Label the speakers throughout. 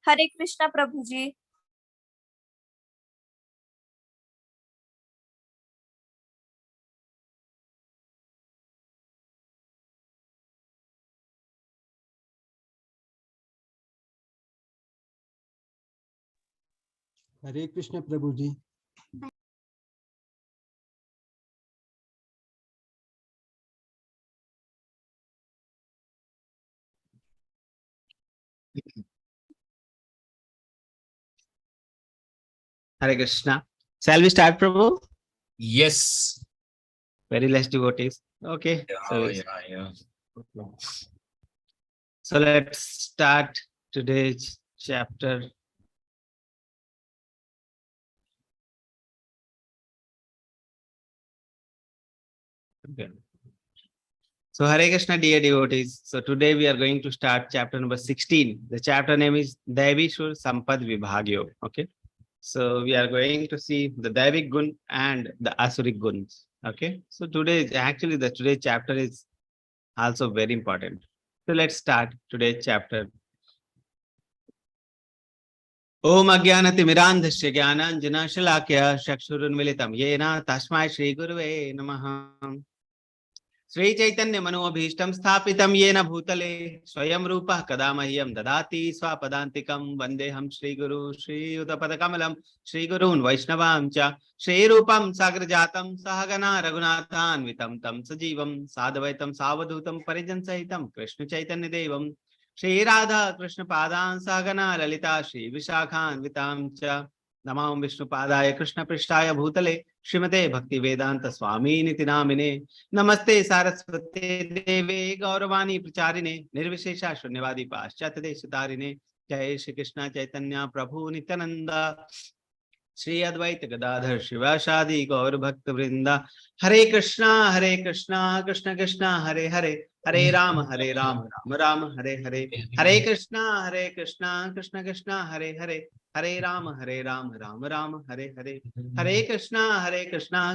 Speaker 1: Hare Krishna Prabhu ji.
Speaker 2: Hare Krishna Prabhu ji.
Speaker 3: Hare Krishna. Shall we start, Prabhu?
Speaker 4: Yes.
Speaker 3: Very less devotees. Okay.
Speaker 4: Yeah.
Speaker 3: So let's start today's chapter. Okay. So Hare Krishna, dear devotees. So today we are going to start chapter number 16. The chapter name is Daivishur Sampad Vibhagyo. Okay. So we are going to see the Daivik Gun and the Asurik Guns. Okay. So today, actually, the today's chapter is also very important. So let's start today's chapter. ओम अज्ञानतिमिरान्धस्य ज्ञानाञ्जनशलाकया चक्षुरुन्मिलितं येन तस्मै श्रीगुरुवे नमः। श्रीचैतन्यमनोभीष्टं स्थापितं येन भूतले स्वयं रूपः कदा मह्यं ददाति स्वपदान्तिकं वन्देऽहं श्रीगुरु श्रीयुतपदकमलं श्रीगुरून् वैष्णवां च श्रीरूपं साग्रजातं सहगना रघुनाथान्वितं तं सजीवं साद्वैतं सावधूतं परिजनसहितं कृष्णचैतन्यदेवं श्री राधा कृष्ण पादान सहगना ललिता श्री विशाखान्वितां च नमो विष्णुपादाय कृष्ण पृष्ठाय भूतले श्रीमते भक्ति वेदांत स्वामी निति नामिने नमस्ते सारस्वते देवे गौरवाणी प्रचारिणे निर्विशेषा शून्यवादी पाश्चात्य देशतारिणे जय श्री कृष्ण चैतन्य प्रभु नित्यानंद श्री अद्वैत गदाधर शिवासादि गौर भक्त वृंदा हरे Krishna Krishna Krishna Hare Hare Hare Ram Ram Ram Hare Hare Hare Krishna Krishna Krishna Hare Hare Hare Ram Ram Ram Hare Hare Hare Krishna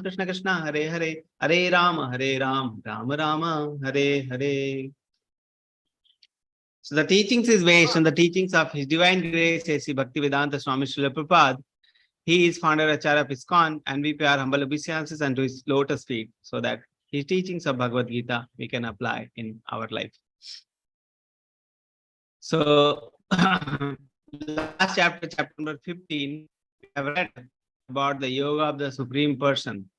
Speaker 3: Krishna Krishna Hare Hare Hare Ram Ram Ram Hare Hare. So the teachings is based on the teachings of His Divine Grace A.C. Bhaktivedanta Swami Srila Prabhupada. He is founder Acharya of ISKCON, and we pay our humble obeisances unto his lotus feet, so that his teachings of Bhagavad Gita we can apply in our life. So, last chapter, chapter number 15, we have read about the yoga of the Supreme Person,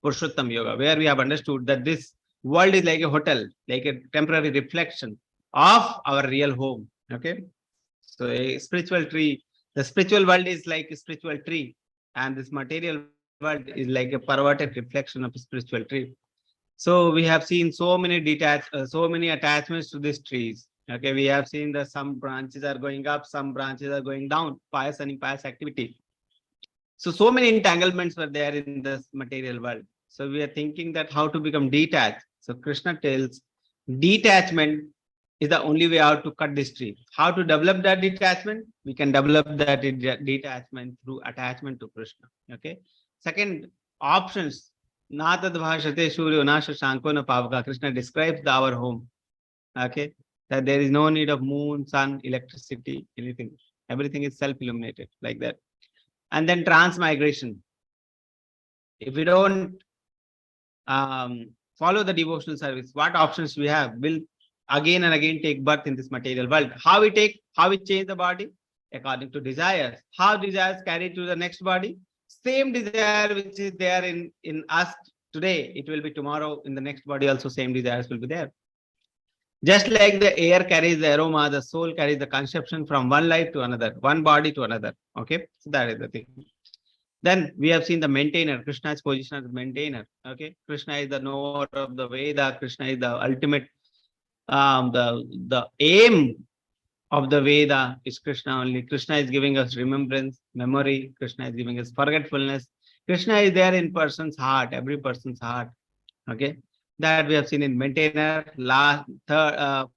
Speaker 3: Purushottam Yoga, where we have understood that this world is like a hotel, like a temporary reflection of our real home. Okay, so a spiritual tree. The spiritual world is like a spiritual tree, and this material world is like a perverted reflection of a spiritual tree. So we have seen so many so many attachments to these trees. Okay, we have seen that some branches are going up, some branches are going down, pious and impious activity. So many entanglements were there in this material world. So we are thinking that how to become detached. So Krishna tells detachment is the only way out to cut this tree. How to develop that detachment? We can develop that detachment through attachment to Krishna. Okay. Second, options. Natad bhashate suryo nasha shanko na pavaka. Krishna describes our home. Okay. That there is no need of moon, sun, electricity, anything. Everything is self-illuminated like that. And then transmigration. If we don't follow the devotional service, what options we have? Will again and again take birth in this material world. How we change the body? According to desires. How desires carry to the next body? Same desire which is there in us today, it will be tomorrow in the next body also, same desires will be there. Just like the air carries the aroma, the soul carries the conception from one life to another, one body to another. Okay, so that is the thing. Then we have seen the maintainer. Krishna's position as maintainer. Okay, Krishna is the knower of the Veda. Krishna is the ultimate. The aim of the Veda is Krishna only. Krishna is giving us remembrance, memory. Krishna is giving us forgetfulness. Krishna is there in person's heart, every person's heart. Okay, that we have seen in maintainer.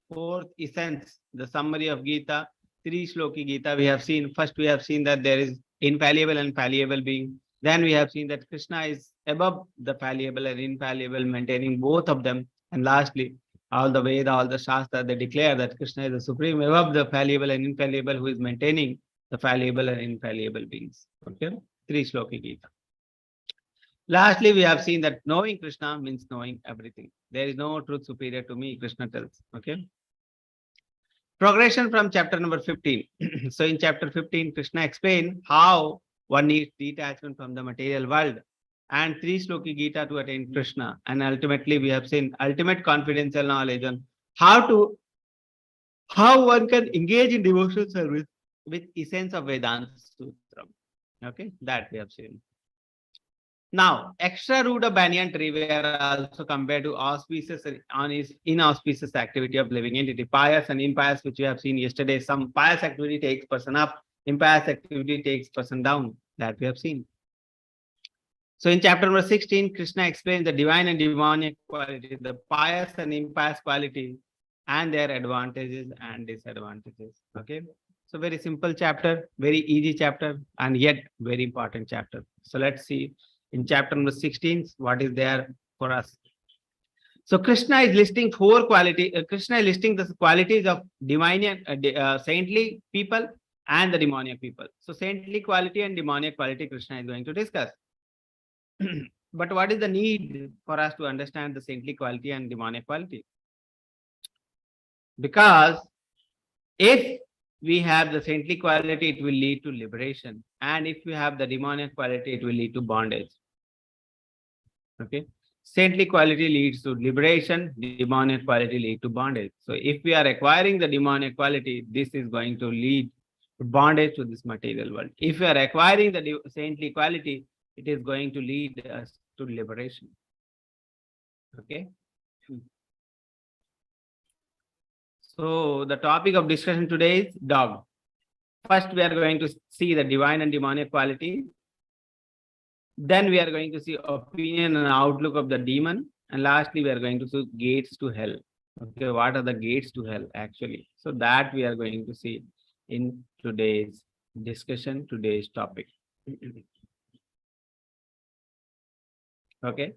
Speaker 3: Fourth essence, the summary of Gita, three shloki Gita. We have seen first. We have seen that there is infallible and fallible being. Then we have seen that Krishna is above the fallible and infallible, maintaining both of them. And lastly, All the Veda, all the Shastra, they declare that Krishna is the supreme, above the fallible and infallible, who is maintaining the fallible and infallible beings. Okay, 3 Shloki Gita. Lastly, we have seen that knowing Krishna means knowing everything. There is no truth superior to me, Krishna tells. Okay. Progression from chapter number 15. So in chapter 15, Krishna explained how one needs detachment from the material world and 3 Shloki Gita to attain Krishna. And ultimately, we have seen ultimate confidential knowledge on how one can engage in devotional service with essence of Vedanta Sutra. Okay, that we have seen. Now, extra root of banyan tree were also compared to auspicious on his inauspicious activity of living entity. Pious and impious, which we have seen yesterday. Some pious activity takes person up, impious activity takes person down. That we have seen. So in chapter number 16, Krishna explains the divine and demonic quality, the pious and impious quality, and their advantages and disadvantages. Okay. So very simple chapter, very easy chapter, and yet very important chapter. So let's see in chapter number 16, what is there for us. So Krishna is listing 4 qualities. Krishna is listing the qualities of divine, saintly people and the demoniac people. So saintly quality and demoniac quality Krishna is going to discuss. But what is the need for us to understand the saintly quality and demoniac quality? Because if we have the saintly quality, it will lead to liberation. And if we have the demoniac quality, it will lead to bondage. Okay. Saintly quality leads to liberation, demoniac quality leads to bondage. So if we are acquiring the demoniac quality, this is going to lead to bondage to this material world. If we are acquiring the saintly quality, it is going to lead us to liberation. Okay. So the topic of discussion today is dog. First, we are going to see the divine and demoniac quality. Then we are going to see opinion and outlook of the demon. And lastly, we are going to see gates to hell. Okay, what are the gates to hell actually? So that we are going to see in today's discussion, today's topic. Okay.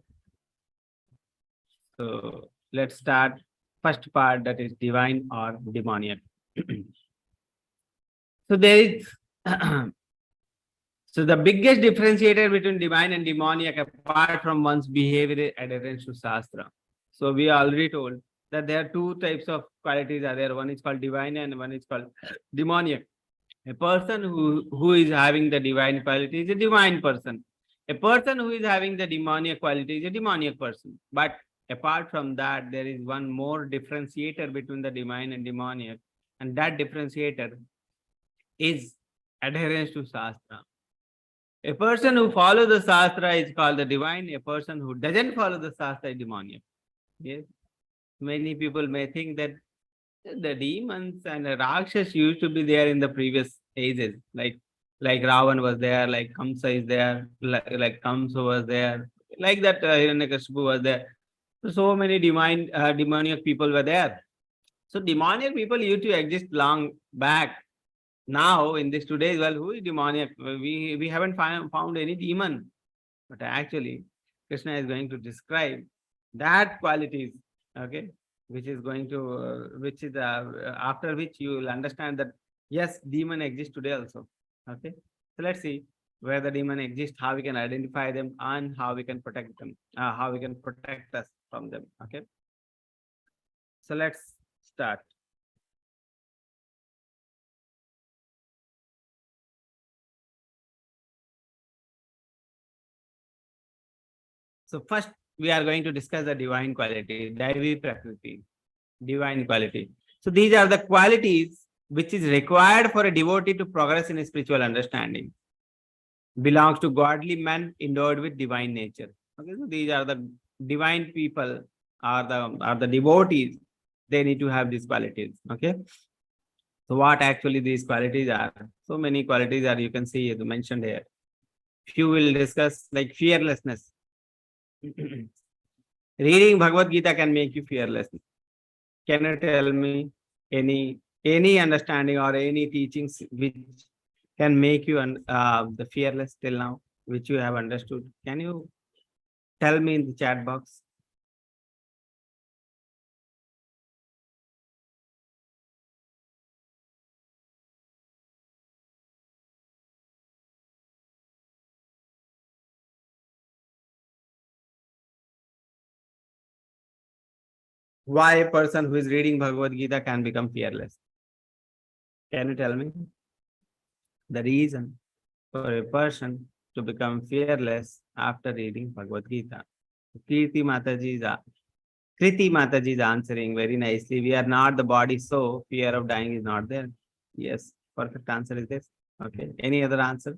Speaker 3: So let's start first part, that is divine or demoniac. So there is so the biggest differentiator between divine and demoniac, apart from one's behavior adherence to Shastra. So we already told that there are 2 types of qualities are there. One is called divine and one is called demoniac. A person who is having the divine quality is a divine person. A person who is having the demoniac quality is a demoniac person. But apart from that, there is one more differentiator between the divine and demoniac. And that differentiator is adherence to Shastra. A person who follows the Shastra is called the divine. A person who doesn't follow the Shastra is demoniac. Yes. Many people may think that the demons and the Rakshas used to be there in the previous ages. Like Ravan was there, like Kamsa is there, like Kamsa was there, like that Hiranyakashipu was there. So many demoniac people were there. So demoniac people used to exist long back. Now in this today's world, who is demoniac? We haven't found any demon, but actually Krishna is going to describe that qualities, okay, which is going to after which you will understand that yes, demon exists today also. Okay, so let's see where the demon exists, how we can identify them, and how we can protect them, how we can protect us from them. Okay, so let's start. So first, we are going to discuss the divine quality, Daivi Prakriti, divine quality. So these are the qualities which is required for a devotee to progress in his spiritual understanding. Belongs to godly men endowed with divine nature. Okay, so these are the divine people, are the devotees. They need to have these qualities. Okay. So what actually these qualities are? So many qualities are, you can see mentioned here. Few will discuss, like fearlessness. Reading Bhagavad Gita can make you fearless. Can you tell me any understanding or any teachings which can make you the fearless till now, which you have understood? Can you tell me in the chat box? Why a person who is reading Bhagavad Gita can become fearless? Can you tell me the reason for a person to become fearless after reading Bhagavad Gita? Kirti Mataji is Kriti Mataji is answering very nicely. We are not the body, so fear of dying is not there. Yes, perfect answer is this. Okay. Any other answer?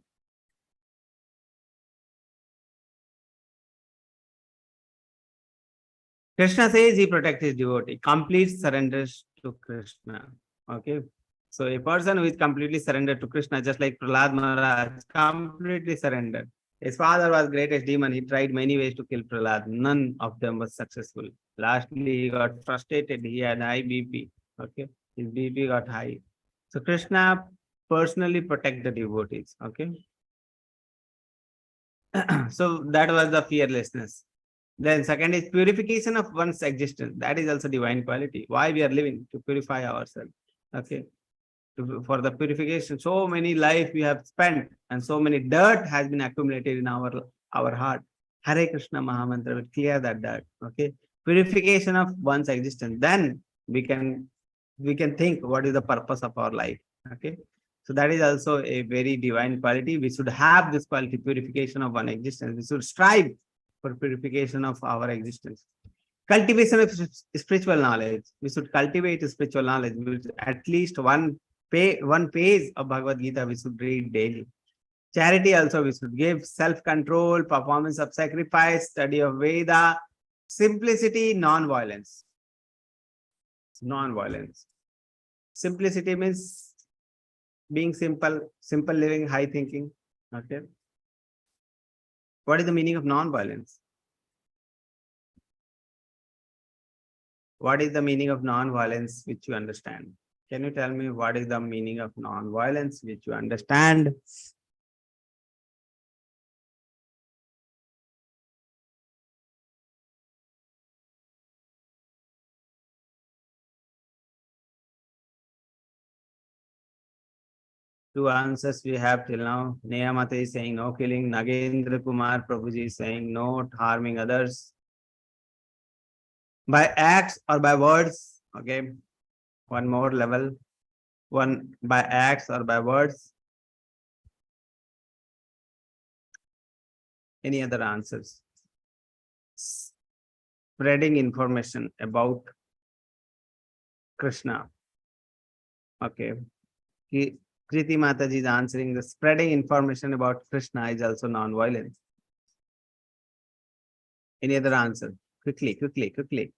Speaker 3: Krishna says he protects his devotee, complete surrenders to Krishna. Okay. So a person who is completely surrendered to Krishna, just like Prahlad Maharaj, completely surrendered. His father was greatest demon. He tried many ways to kill Prahlad. None of them was successful. Lastly, he got frustrated. He had high BP. Okay. His BP got high. So Krishna personally protect the devotees. Okay. So that was the fearlessness. Then second is purification of one's existence. That is also divine quality. Why we are living? To purify ourselves. Okay. For the purification, so many life we have spent and so many dirt has been accumulated in our heart. Hare Krishna Mahamantra will clear that dirt. Okay. Purification of one's existence. Then we can think what is the purpose of our life. Okay. So that is also a very divine quality. We should have this quality, purification of one existence. We should strive for purification of our existence. Cultivation of spiritual knowledge. We should cultivate spiritual knowledge. At least one page of Bhagavad Gita we should read daily. Charity also we should give. Self-control, performance of sacrifice, study of Veda, simplicity, non-violence. Non-violence. Simplicity means being simple, simple living, high thinking. Okay. What is the meaning of non-violence? What is the meaning of non-violence which you understand? Can you tell me what is the meaning of non-violence which you understand? Two answers we have till now. Neyamata is saying no killing. Nagendra Kumar Prabhuji is saying not harming others. By acts or by words. Okay. One more level. One by acts or by words. Any other answers? Spreading information about Krishna. Okay. Kriti Mataji is answering the spreading information about Krishna is also non-violence. Any other answer? Quickly, quickly, quickly.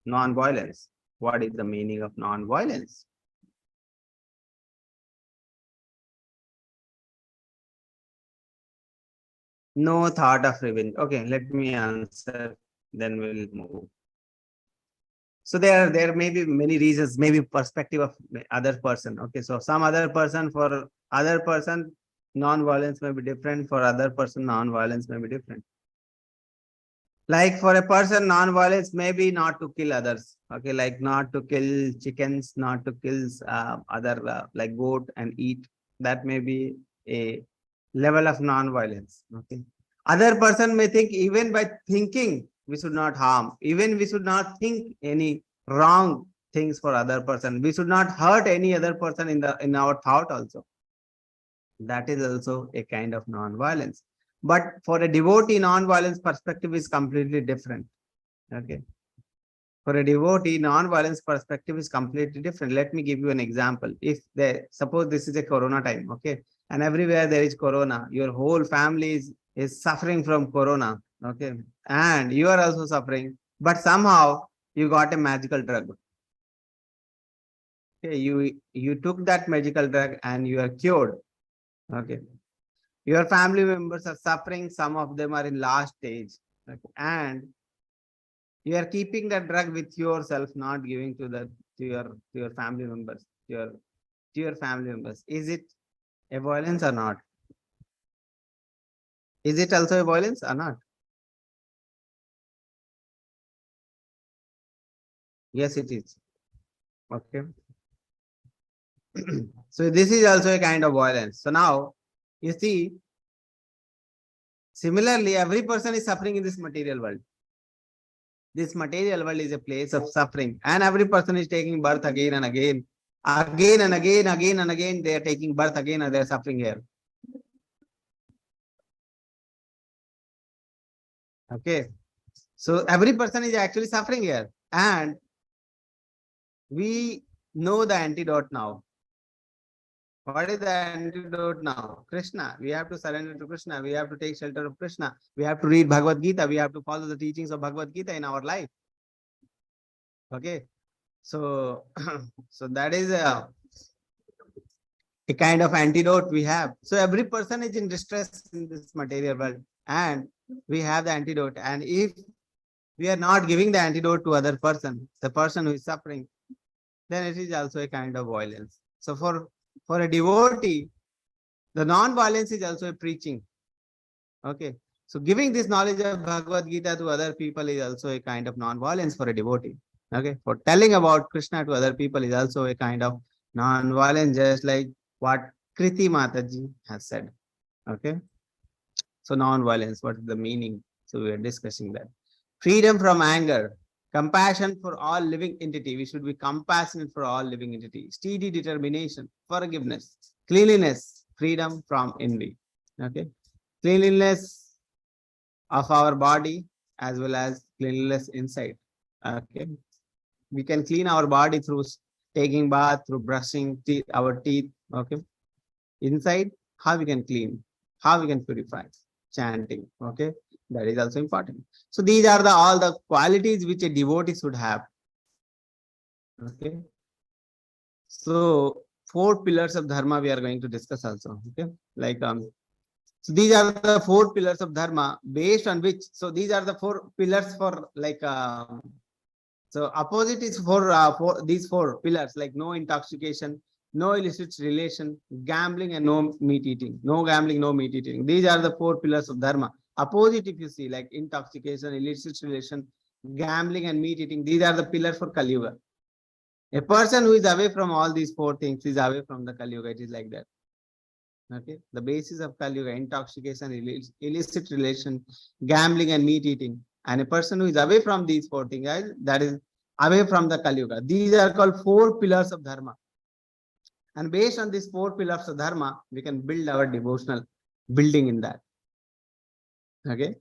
Speaker 3: Non-violence. What is the meaning of non-violence? No thought of revenge. Okay, let me answer, then we'll move. So there may be many reasons, maybe perspective of other person. Okay, so some other person, for other person, non-violence may be different. For other person, non-violence may be different. Like for a person, non-violence may be not to kill others. Okay, like not to kill chickens, not to kill other like goat and eat. That may be a level of non-violence. Okay. Other person may think even by thinking we should not harm. Even we should not think any wrong things for other person. We should not hurt any other person in our thought also. That is also a kind of non-violence. But for a devotee, non-violence perspective is completely different. Okay. For a devotee, non-violence perspective is completely different. Let me give you an example. If suppose this is a corona time, okay, and everywhere there is corona, your whole family is suffering from corona, okay, and you are also suffering, but somehow you got a magical drug. Okay, you took that magical drug and you are cured. Okay. Your family members are suffering, some of them are in last stage, okay, and you are keeping the drug with yourself, not giving to your family members, to your family members. Is it a violence or not? Is it also a violence or not? Yes, it is. Okay. So this is also a kind of violence. So now you see, Similarly, every person is suffering in this material world. This material world is a place of suffering, and every person is taking birth again and again, again and again. They are taking birth again, and they are suffering here. Okay, so every person is actually suffering here, and we know the antidote now. What is the antidote now? Krishna. We have to surrender to Krishna. We have to take shelter of Krishna. We have to read Bhagavad Gita. We have to follow the teachings of Bhagavad Gita in our life. Okay. So, so that is a kind of antidote we have. So every person is in distress in this material world, and we have the antidote. And if we are not giving the antidote to other person, the person who is suffering, then it is also a kind of violence. So for a devotee, the non-violence is also a preaching. Okay. So giving this knowledge of Bhagavad Gita to other people is also a kind of non-violence for a devotee. Okay. For telling about Krishna to other people is also a kind of non-violence, just like what Kriti Mataji has said. Okay. So non-violence, what is the meaning? So we are discussing that. Freedom from anger, compassion for all living entity. We should be compassionate for all living entity. Steady determination, forgiveness, cleanliness, freedom from envy. Okay. Cleanliness of our body as well as cleanliness inside. Okay. We can clean our body through taking bath, through brushing our teeth. Okay. Inside, how we can clean, how we can purify, chanting. Okay. That is also important. So these are all the qualities which a devotee should have. Okay. So 4 pillars of dharma we are going to discuss also. Okay. Like so these are the 4 pillars of dharma based on which. So these are the 4 pillars for like so opposite is for these 4 pillars, like no intoxication, no illicit relation, gambling, and no meat eating. No gambling, no meat eating. These are the 4 pillars of dharma. Opposite, if you see, like intoxication, illicit relation, gambling, and meat eating, these are the pillars for Kali Yuga. A person who is away from all these 4 things is away from the Kali Yuga. It is like that. Okay. The basis of Kali Yuga: intoxication, illicit relation, gambling, and meat eating. And a person who is away from these 4 things, that is away from the Kali Yuga. These are called 4 pillars of dharma. And based on these 4 pillars of dharma, we can build our devotional building in that. Okay.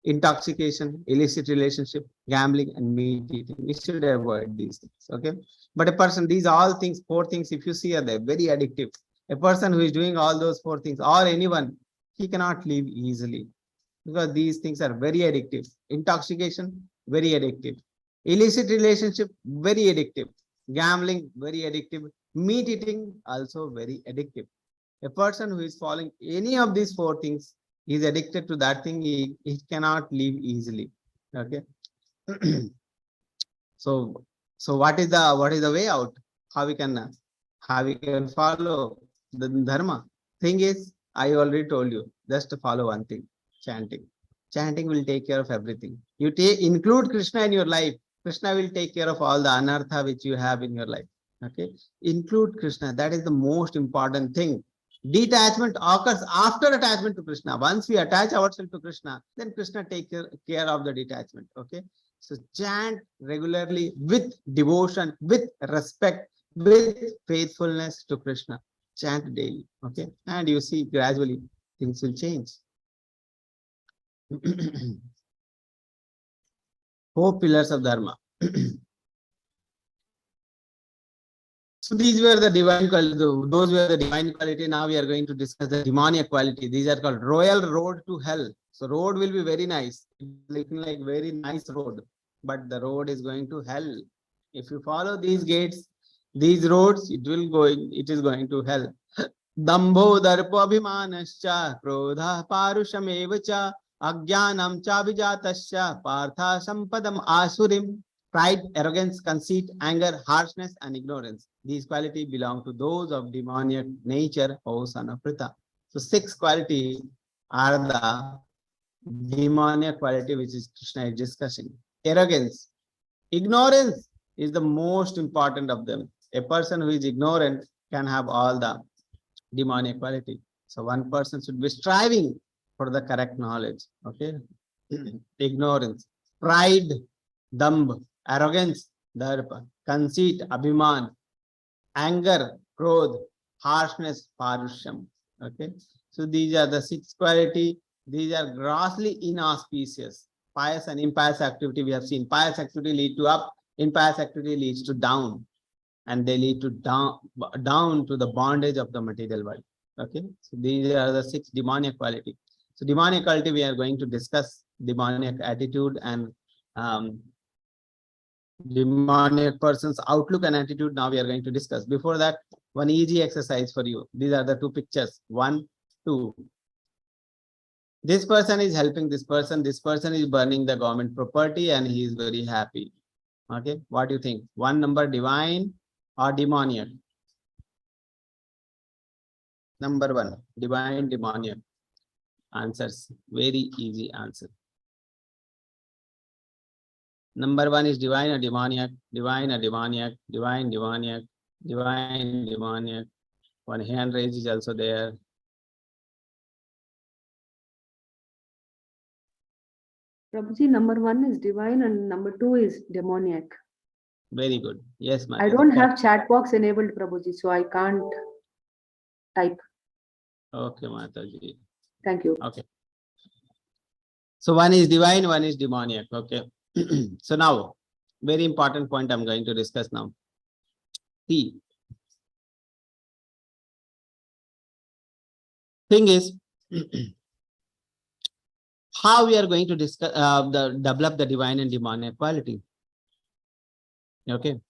Speaker 3: Intoxication, illicit relationship, gambling, and meat eating. We should avoid these things. Okay. But a person, these all things, 4 things, if you see, are they very addictive. A person who is doing all those 4 things, or anyone, he cannot live easily, because these things are very addictive. Intoxication, very addictive. Illicit relationship, very addictive. Gambling, very addictive. Meat eating, also very addictive. A person who is following any of these 4 things is addicted to that thing. He cannot live easily. Okay. So what is the way out? How we can follow the dharma? Thing is, I already told you, just to follow one thing: chanting. Chanting will take care of everything. You include Krishna in your life. Krishna will take care of all the anartha which you have in your life. Okay. Include Krishna. That is the most important thing. Detachment occurs after attachment to Krishna. Once we attach ourselves to Krishna, then Krishna takes care of the detachment. Okay. So chant regularly with devotion, with respect, with faithfulness to Krishna. Chant daily. Okay. And you see, gradually things will change. 4 pillars of dharma. So these were the divine quality. Those were the divine quality. Now we are going to discuss the demoniac quality. These are called royal road to hell. So road will be very nice, looking like very nice road, but the road is going to hell. If you follow these gates, these roads, it is going to hell. Dambho darpo abhimanascha krodha parushamevacha ajnanam cha vijatascha partha sampadam asurim. Pride, arrogance, conceit, anger, harshness, and ignorance. These qualities belong to those of demoniac nature, O son of Pritha. So 6 qualities are the demoniac quality which is Krishna is discussing. Arrogance. Ignorance is the most important of them. A person who is ignorant can have all the demoniac quality. So one person should be striving for the correct knowledge. Okay. Ignorance, pride, damb, arrogance, darpa, conceit, abhiman, anger, krodh, harshness, parushyam. Okay. So these are the 6 quality. These are grossly inauspicious. Pious and impious activity we have seen. Pious activity lead to up, impious activity leads to down, and they lead to down to the bondage of the material world. Okay. So these are the 6 demoniac quality. So demoniac quality we are going to discuss demoniac attitude and demoniac person's outlook and attitude. Now we are going to discuss. Before that, one easy exercise for you. These are the 2 pictures. 1, 2. This person is helping this person. This person is burning the government property and he is very happy. Okay. What do you think? 1 number, divine or demoniac? Number 1, divine, demoniac. Answers. Very easy answer. Number 1 is divine or demoniac, divine or demoniac, divine, demoniac, divine, demoniac. One hand raise is also there.
Speaker 1: Prabhuji, number 1 is divine and number 2 is demoniac.
Speaker 3: Very good. Yes, ma'am.
Speaker 1: I don't have chat box enabled, Prabhuji, so I can't type.
Speaker 3: Okay, Mataji.
Speaker 1: Thank you.
Speaker 3: Okay. So 1 is divine, 1 is demoniac. Okay. So now, very important point I'm going to discuss now. See, thing is, how we are going to discuss develop the divine and demoniac quality. Okay.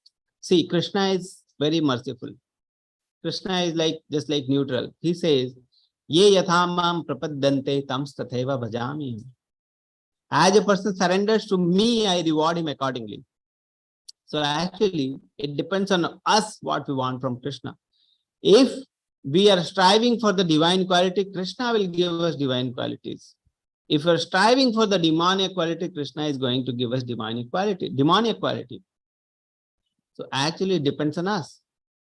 Speaker 3: See, Krishna is very merciful. Krishna is like just like neutral. He says, "Ye yathamam prapaddante tams tatheva bhajami." As a person surrenders to me, I reward him accordingly. So actually, it depends on us what we want from Krishna. If we are striving for the divine quality, Krishna will give us divine qualities. If we're striving for the demoniac quality, Krishna is going to give us demoniac quality. So actually, it depends on us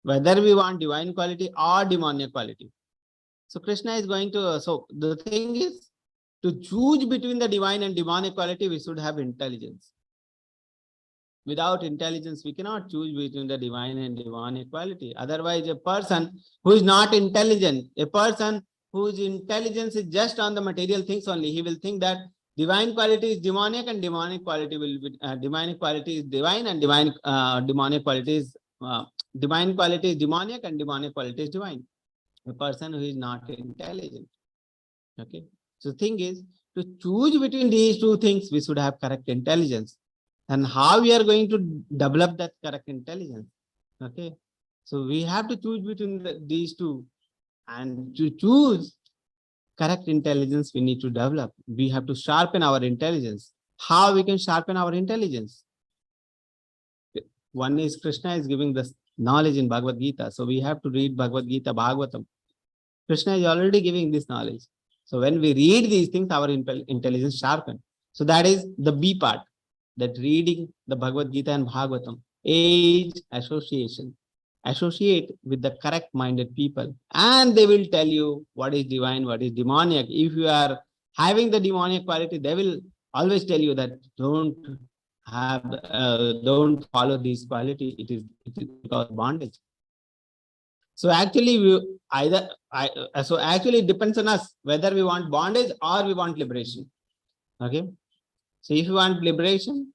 Speaker 3: whether we want divine quality or demoniac quality. So Krishna is going to, so the thing is, to choose between the divine and demonic quality, we should have intelligence. Without intelligence, we cannot choose between the divine and demonic quality. Otherwise, a person who is not intelligent, a person whose intelligence is just on the material things only, he will think that divine quality is demoniac and demonic quality will be demonic quality is divine and demonic quality is divine quality is demoniac and demonic quality is divine. A person who is not intelligent. Okay. So the thing is, to choose between these 2 things, we should have correct intelligence. And how we are going to develop that correct intelligence? Okay. So we have to choose between these 2. And to choose correct intelligence, we need to develop. We have to sharpen our intelligence. How we can sharpen our intelligence? One is Krishna is giving this knowledge in Bhagavad Gita. So we have to read Bhagavad Gita, Bhagavatam. Krishna is already giving this knowledge. So when we read these things, our intelligence sharpens. So that is the B part, that reading the Bhagavad Gita and Bhagavatam. Age association. Associate with the correct minded people and they will tell you what is divine, what is demoniac. If you are having the demoniac quality, they will always tell you that don't follow this quality. It is because bondage. So actually, it depends on us whether we want bondage or we want liberation. Okay. So if you want liberation,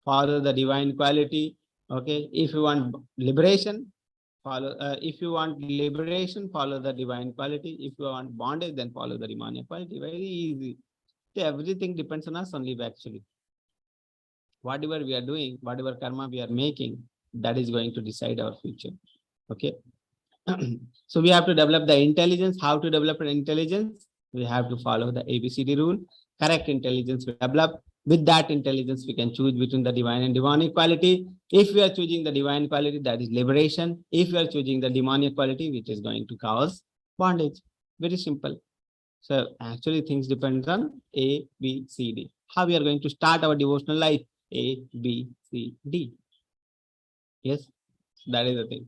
Speaker 3: follow the divine quality. Okay. If you want liberation, follow the divine quality. If you want bondage, then follow the demoniac quality. Very easy. So everything depends on us only actually. Whatever we are doing, whatever karma we are making, that is going to decide our future. Okay. So we have to develop the intelligence. How to develop an intelligence? We have to follow the ABCD rule. Correct intelligence we develop. With that intelligence, we can choose between the divine and demonic quality. If we are choosing the divine quality, that is liberation. If we are choosing the demonic quality, which is going to cause bondage. Very simple. So actually things depend on A, B, C, D. How we are going to start our devotional life? A, B, C, D. Yes, that is the thing.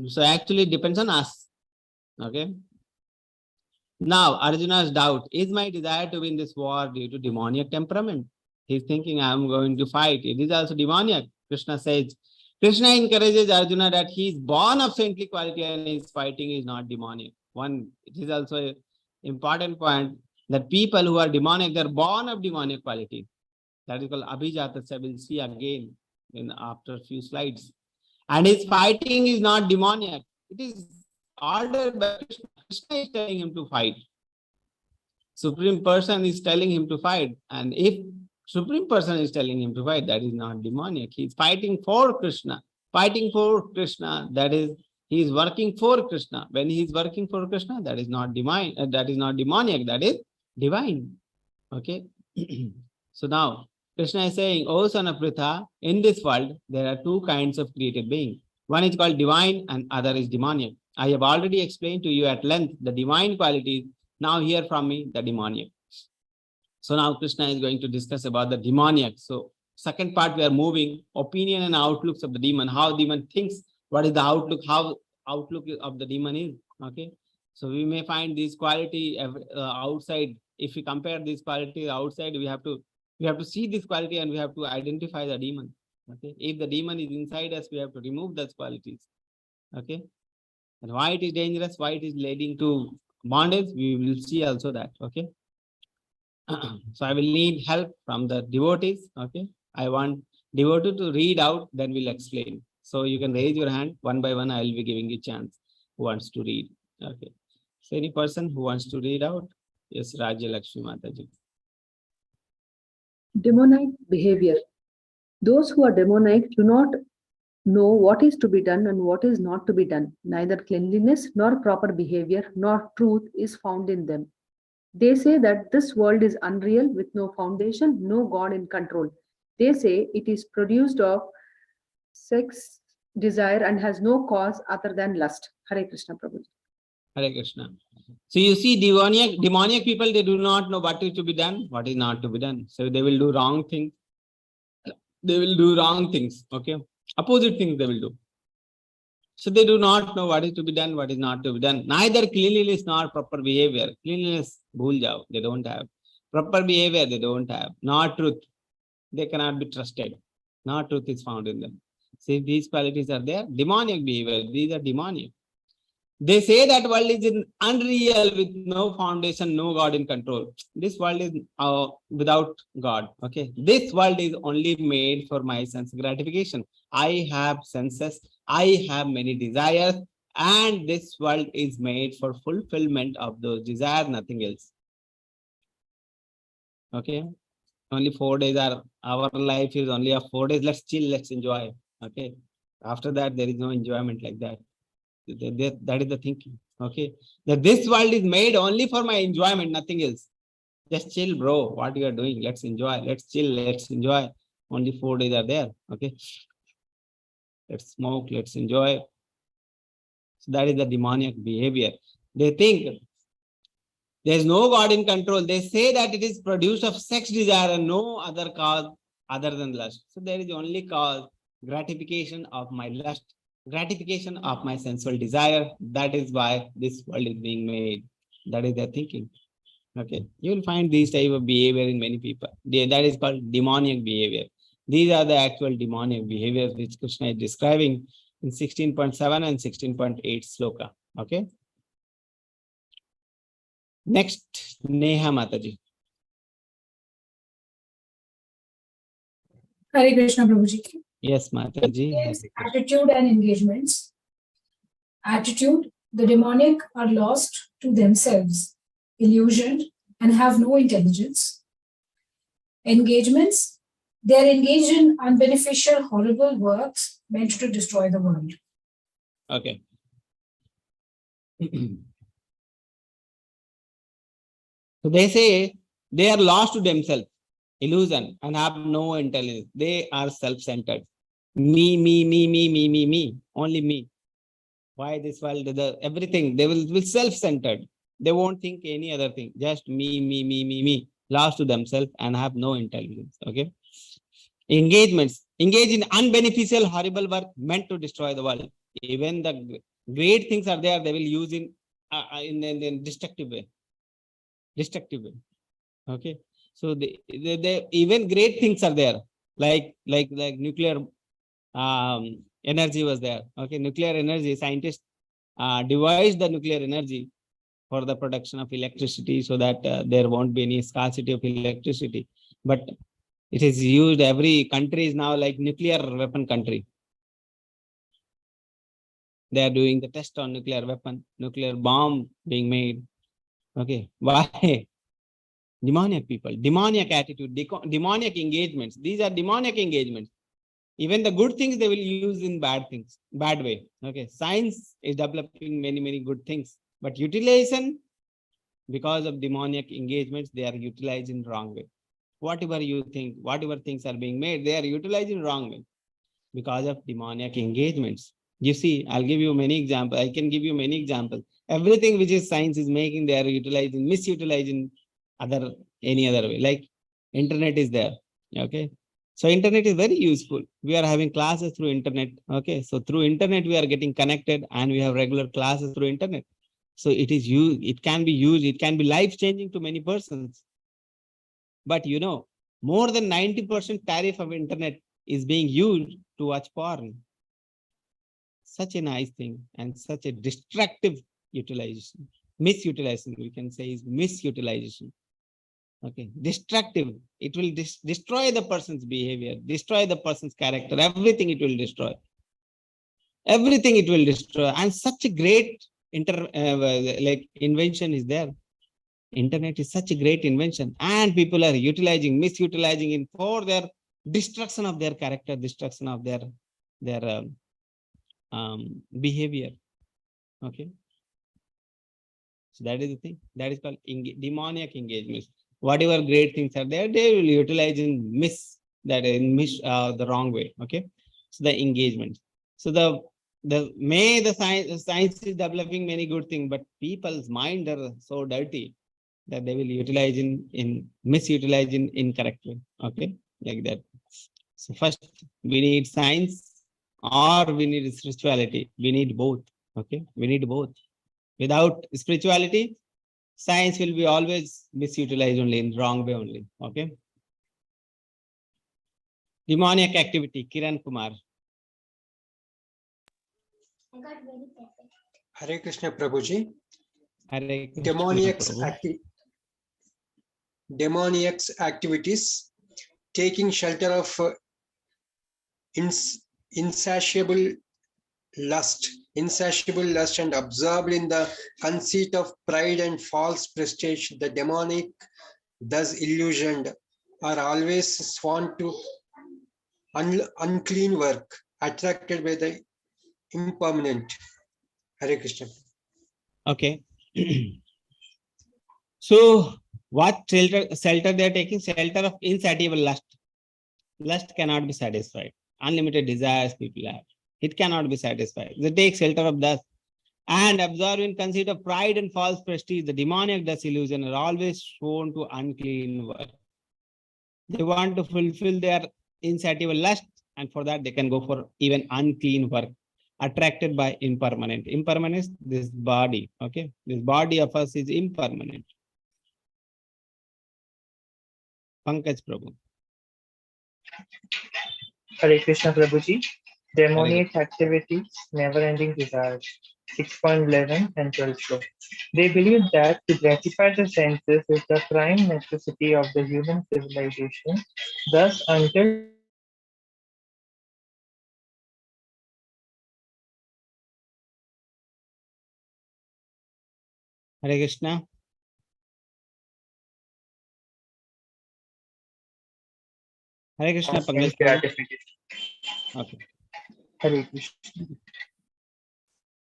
Speaker 3: So actually it depends on us. Okay. Now, Arjuna's doubt, is my desire to win this war due to demoniac temperament? He's thinking, I'm going to fight. It is also demoniac. Krishna says, Krishna encourages Arjuna that he is born of saintly quality and his fighting is not demoniac. One, it is also an important point that people who are demoniac, they're born of demoniac quality. That is called Abhijatasya. We'll see again after a few slides. And his fighting is not demoniac. It is ordered by Krishna. Krishna is telling him to fight. Supreme Person is telling him to fight. And if Supreme Person is telling him to fight, that is not demoniac. He is fighting for Krishna. Fighting for Krishna, that is, he is working for Krishna. When he is working for Krishna, that is not divine. That is not demoniac. That is divine. Okay. So now, Krishna is saying, O son of Pritha, in this world, there are two kinds of created beings. One is called divine and other is demoniac. I have already explained to you at length the divine qualities. Now hear from me the demoniac. So now Krishna is going to discuss about the demoniac. So second part, we are moving opinion and outlooks of the demon, how demon thinks, what is the outlook, how outlook of the demon is. Okay. So we may find this quality outside. If we compare this quality outside, we have to see this quality and we have to identify the demon. Okay. If the demon is inside us, we have to remove those qualities. Okay. And why it is dangerous, why it is leading to bondage, we will see also that. Okay. So I will need help from the devotees. Okay. I want devotee to read out, then we'll explain. So you can raise your hand one by one. I will be giving you chance who wants to read. Okay. So any person who wants to read out? Yes, Rajya Lakshmi Mataji.
Speaker 1: Demonic behavior. Those who are demonic do not know what is to be done and what is not to be done. Neither cleanliness nor proper behavior nor truth is found in them. They say that this world is unreal with no foundation, no God in control. They say it is produced of sex, desire, and has no cause other than lust. Hare Krishna, Prabhu.
Speaker 3: Hare Krishna. So you see, demoniac people, they do not know what is to be done, what is not to be done. So they will do wrong things. They will do wrong things. Okay. Opposite things they will do. So they do not know what is to be done, what is not to be done. Neither cleanliness nor proper behavior. Cleanliness, bhul jao, they don't have. Proper behavior, they don't have. Not truth, they cannot be trusted. Not truth is found in them. See, these qualities are there. Demoniac behavior, these are demoniac. They say that world is unreal with no foundation, no God in control. This world is without God. Okay. This world is only made for my sense gratification. I have senses. I have many desires. And this world is made for fulfillment of those desires, nothing else. Okay. Only 4 days are, our life is only of 4 days. Let's chill, let's enjoy. Okay. After that, there is no enjoyment like that. That is the thinking. Okay. That this world is made only for my enjoyment, nothing else. Just chill, bro. What you are doing? Let's enjoy. Let's chill. Let's enjoy. Only 4 days are there. Okay. Let's smoke. Let's enjoy. So that is the demoniac behavior. They think there is no God in control. They say that it is produced of sex desire and no other cause other than lust. So there is only cause, gratification of my lust, gratification of my sensual desire. That is why this world is being made. That is their thinking. Okay. You will find this type of behavior in many people. That is called demoniac behavior. These are the actual demoniac behaviors which Krishna is describing in 16.7 and 16.8 sloka. Okay. Next, Neha Mataji.
Speaker 2: Hare Krishna, Prabhuji.
Speaker 3: Yes, Mataji.
Speaker 2: Yes, attitude and engagements. Attitude, the demoniac are lost to themselves, illusioned, and have no intelligence. Engagements, they are engaged in unbeneficial, horrible works meant to destroy the world.
Speaker 3: Okay. So they say they are lost to themselves, illusion, and have no intelligence. They are self-centered. Me. Only me. Why this world? Everything. They will be self-centered. They won't think any other thing. Just me. Lost to themselves and have no intelligence. Okay. Engagements. Engage in unbeneficial, horrible work meant to destroy the world. Even the great things are there, they will use in destructive way. destructive way. Okay. So they even great things are there, like nuclear energy was there. Okay, nuclear energy scientists devised the nuclear energy for the production of electricity, so that there won't be any scarcity of electricity. But it is used. Every country is now like nuclear weapon country. They are doing the test on nuclear weapon, nuclear bomb being made. Okay, why? Demoniac people, demoniac attitude, demoniac engagements. These are demoniac engagements. Even the good things they will use in bad things, bad way. Okay, science is developing many good things, but utilization, because of demoniac engagements, they are utilized in wrong way. Whatever you think, whatever things are being made, they are utilized in wrong way because of demoniac engagements. You see, I'll give you many examples. I can give you many examples. Everything which is science is making, they are utilizing, misutilizing any other way. Like internet is there. Okay. So internet is very useful. We are having classes through internet. Okay. So through internet, we are getting connected and we have regular classes through internet. So it is used, it can be used, it can be life-changing to many persons. But you know, more than 90% tariff of internet is being used to watch porn. Such a nice thing and such a destructive utilization. Misutilization, we can say, is misutilization. Okay, destructive. It will destroy the person's behavior, destroy the person's character, everything it will destroy. Everything it will destroy. And such a great invention is there. Internet is such a great invention, and people are utilizing, misutilizing it for their destruction of their character, destruction of their behavior. Okay. So that is the thing. That is called demoniac engagements. Whatever great things are there, they will utilize in the wrong way. Okay. So the engagement. So the science is developing many good things, but people's mind are so dirty that they will utilize misutilize in incorrect way. Okay, like that. So first we need science or we need spirituality. We need both. Okay, we need both. Without spirituality, science will be always misutilized only in wrong way only. Okay. Demoniac activity, Kiran Kumar.
Speaker 5: Hare Krishna Prabhuji.
Speaker 3: Hare Krishna,
Speaker 5: demoniac's activities, taking shelter of insatiable lust and absorbed in the conceit of pride and false prestige. The demonic, thus illusioned, are always sworn to unclean work, attracted by the impermanent. Hare Krishna.
Speaker 3: Okay. So what shelter they are taking? Shelter of insatiable lust. Lust cannot be satisfied. Unlimited desires people have. It cannot be satisfied. They take shelter of that and absorb in conceit of pride and false prestige. The demoniac disillusion are always shown to unclean work. They want to fulfill their insatiable lust, and for that they can go for even unclean work, attracted by impermanent. Impermanence, this body. Okay, this body of us is impermanent. Pankaj Prabhu.
Speaker 6: Hare Krishna Prabhuji. Demoniac activities, never-ending desires. 6.11 and 12 show. They believe that to gratify the senses is the prime necessity of the human civilization. Thus, until
Speaker 3: Hare Krishna. Hare Krishna, Pankaj Prabhu.
Speaker 6: gratification.
Speaker 3: Okay.
Speaker 6: Hare Krishna.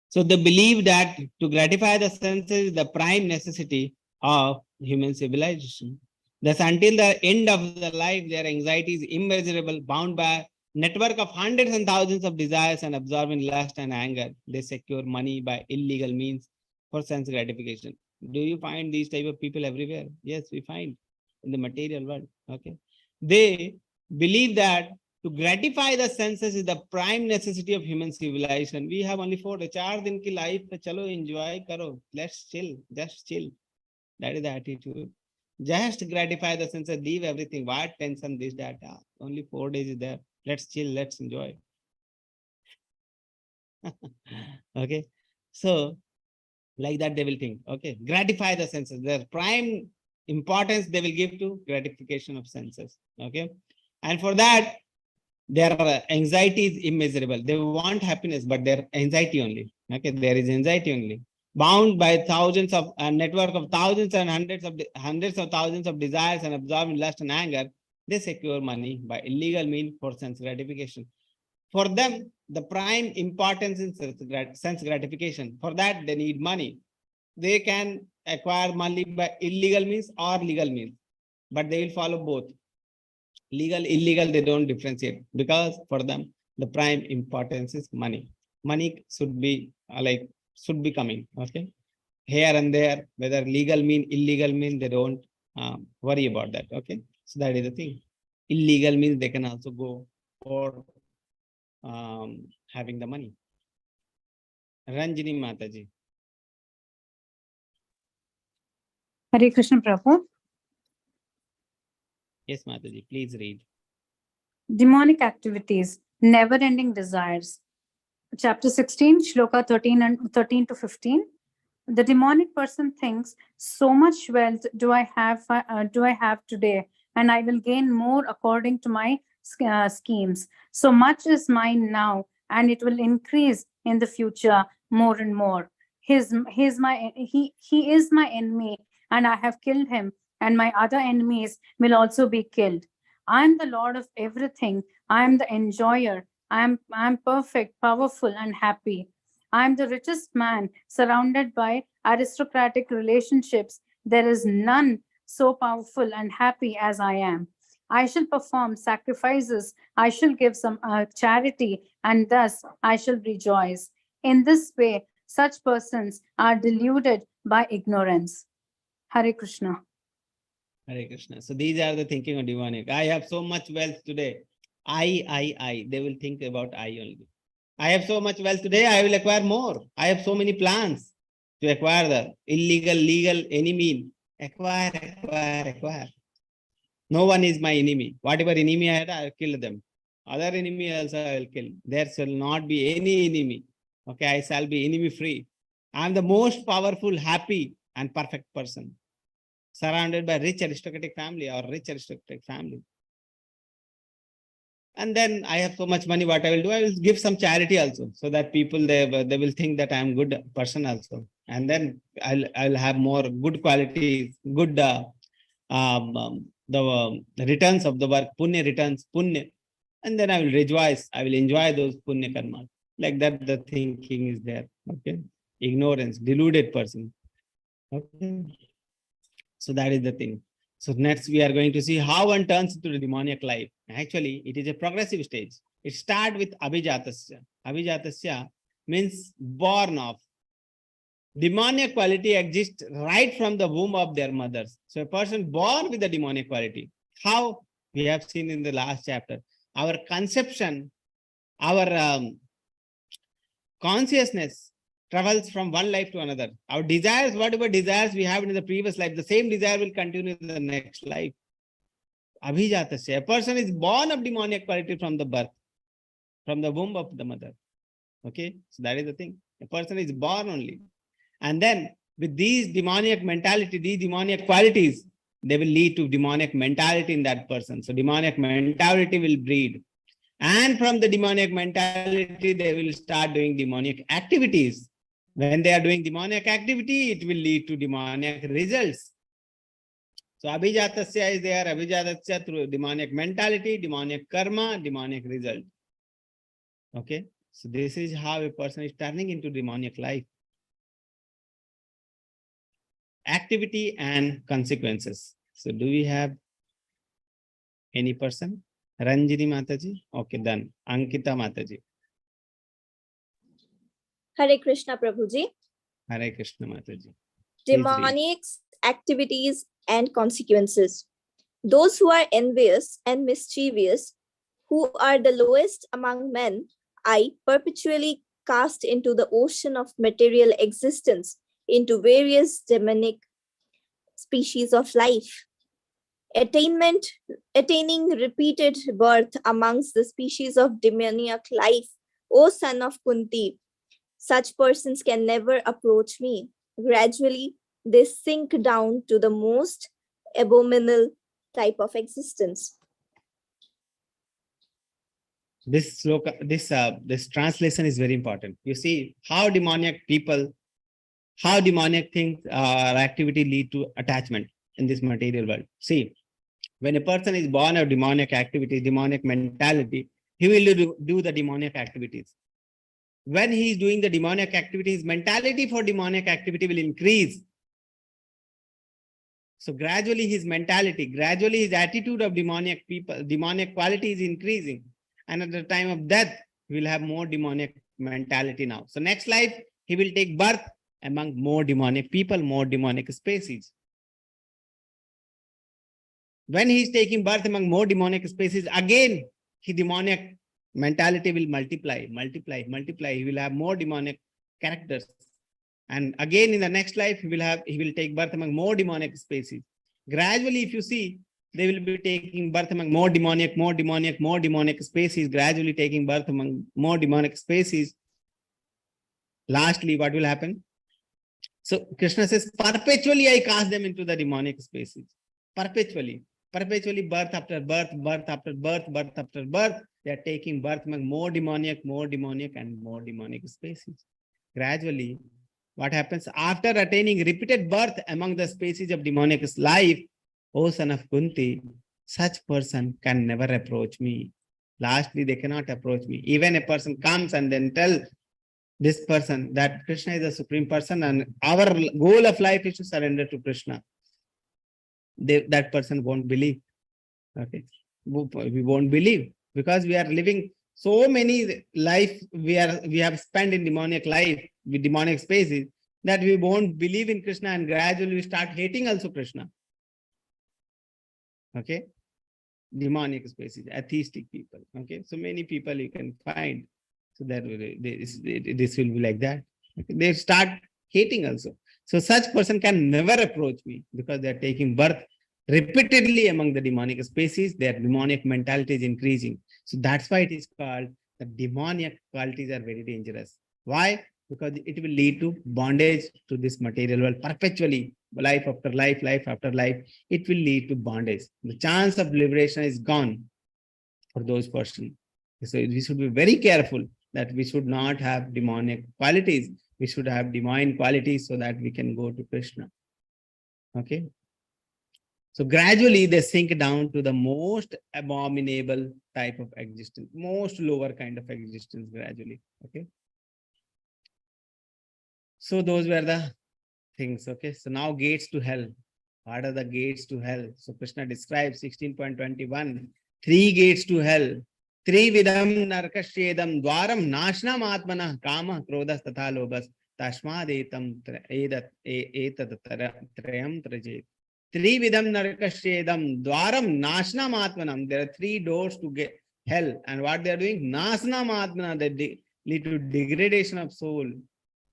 Speaker 3: So they believe that to gratify the senses is the prime necessity of human civilization. Thus, until the end of the life, their anxiety is immeasurable, bound by network of hundreds and thousands of desires and absorbing lust and anger. They secure money by illegal means for sense gratification. Do you find these type of people everywhere? Yes, we find in the material world. Okay. They believe that to gratify the senses is the prime necessity of human civilization. We have only 4 days. 4 दिन की life, chalo enjoy karo. Let's chill, just chill. That is the attitude. Just gratify the senses, leave everything. What tension, this, that. Only 4 days is there. Let's chill, let's enjoy. Okay. So, like that they will think. Okay. Gratify the senses. Their prime importance they will give to gratification of senses. Okay. And for that, their anxiety is immeasurable. They want happiness, but their anxiety only. Okay. There is anxiety only. Bound by thousands of a network of thousands and hundreds of thousands of desires and absorbed in lust and anger, they secure money by illegal means for sense gratification. For them, the prime importance is sense gratification. For that, they need money. They can acquire money by illegal means or legal means, but they will follow both. Legal, illegal, they don't differentiate, because for them, the prime importance is money. Money should be should be coming. Okay. Here and there, whether legal mean, illegal mean, they don't worry about that. Okay. So that is the thing. Illegal means they can also go for having the money. Ranjini Mataji.
Speaker 7: Hare Krishna Prabhu.
Speaker 3: Yes, Mataji, please read.
Speaker 7: Demonic activities, never-ending desires. Chapter 16, Shloka 13 to 15. The demonic person thinks, so much wealth do I have today, and I will gain more according to my schemes. So much is mine now, and it will increase in the future more and more. He is my enemy, and I have killed him, and my other enemies will also be killed. I am the Lord of everything. I am the enjoyer. I am perfect, powerful, and happy. I am the richest man, surrounded by aristocratic relationships. There is none so powerful and happy as I am. I shall perform sacrifices. I shall give some charity, and thus I shall rejoice. In this way, such persons are deluded by ignorance. Hare Krishna.
Speaker 3: Hare Krishna. So these are the thinking of demonic. I have so much wealth today. I. They will think about I only. I have so much wealth today, I will acquire more. I have so many plans to acquire the illegal, legal, any mean. Acquire. No one is my enemy. Whatever enemy I had, I will kill them. Other enemy also I will kill. There shall not be any enemy. Okay, I shall be enemy free. I am the most powerful, happy, and perfect person, surrounded by rich aristocratic family or rich aristocratic family. And then I have so much money, what I will do, I will give some charity also, so that people, they will think that I am good person also. And then I'll have more good qualities, good the returns of the work, punya returns, punya. And then I will rejoice, I will enjoy those punya karma. Like that, the thinking is there. Okay. Ignorance, deluded person. Okay. So that is the thing. So next we are going to see how one turns into the demoniac life. Actually, it is a progressive stage. It starts with abhijatasya. Abhijatasya means born of. Demoniac quality exists right from the womb of their mothers. So a person born with the demoniac quality. How? We have seen in the last chapter. Our conception, our consciousness travels from one life to another. Our desires, whatever desires we have in the previous life, the same desire will continue in the next life. Abhijatasya. A person is born of demoniac quality from the birth, from the womb of the mother. Okay, so that is the thing. A person is born only. And then with these demoniac mentality, these demoniac qualities, they will lead to demoniac mentality in that person. So demoniac mentality will breed. And from the demoniac mentality, they will start doing demoniac activities. When they are doing demoniac activity, it will lead to demoniac results. So abhijatasya is there, abhijatasya through demoniac mentality, demoniac karma, demoniac result. Okay, so this is how a person is turning into demoniac life. Activity and consequences. So do we have any person? Ranjini Mataji? Okay, done. Ankita Mataji.
Speaker 8: Hare Krishna Prabhuji.
Speaker 3: Hare Krishna Mataji.
Speaker 8: Demonic activities and consequences. Those who are envious and mischievous, who are the lowest among men, I perpetually cast into the ocean of material existence, into various demonic species of life. Attaining repeated birth amongst the species of demoniac life, O son of Kunti, such persons can never approach me. Gradually, they sink down to the most abominable type of existence.
Speaker 3: This sloka, this translation is very important. You see how demoniac people, how demoniac things or activity lead to attachment in this material world. See, when a person is born of demoniac activity, demoniac mentality, he will do the demoniac activities. When he is doing the demoniac activities, mentality for demoniac activity will increase. So gradually his mentality, gradually his attitude of demoniac people, demoniac quality is increasing. And at the time of death, he will have more demoniac mentality now. So next life, he will take birth among more demonic people, more demonic species. When he is taking birth among more demonic species, again, his demoniac mentality will multiply. He will have more demonic characters. And again, in the next life, he will take birth among more demonic species. Gradually, if you see, they will be taking birth among more demonic species, gradually taking birth among more demonic species. Lastly, what will happen? So Krishna says, perpetually I cast them into the demonic species. Perpetually, birth after birth, they are taking birth among more demonic and more demonic species. Gradually, what happens after attaining repeated birth among the species of demonic life, O son of Kunti, such person can never approach me. Lastly, they cannot approach me. Even a person comes and then tell this person that Krishna is the supreme person and our goal of life is to surrender to Krishna. That person won't believe. Okay, we won't believe because we are living so many life we have spent in demonic life with demonic spaces that we won't believe in Krishna, and gradually we start hating also Krishna. Okay, demonic spaces, atheistic people. Okay, so many people you can find. So that this will be like that. Okay? They start hating also. So such person can never approach me because they are taking birth repeatedly among the demonic species. Their demonic mentality is increasing. So that's why it is called the demoniac qualities are very dangerous. Why? Because it will lead to bondage to this material world perpetually, life after life, it will lead to bondage. The chance of liberation is gone for those persons. So we should be very careful that we should not have demonic qualities. We should have divine qualities so that we can go to Krishna. Okay. So gradually they sink down to the most abominable type of existence, most lower kind of existence gradually. Okay. So those were the things. Okay. So now gates to hell. What are the gates to hell? So Krishna describes 16.21, 3 gates to hell. Trividam narkashedam dwaram nashnam atmana kama krodhas tatha lobhas tashmadetam etad trayam trajet. Trividam narkashedam dwaram nashnam atmanam. There are 3 doors to get hell, and what they are doing? Nashnam atmana, they lead to degradation of soul.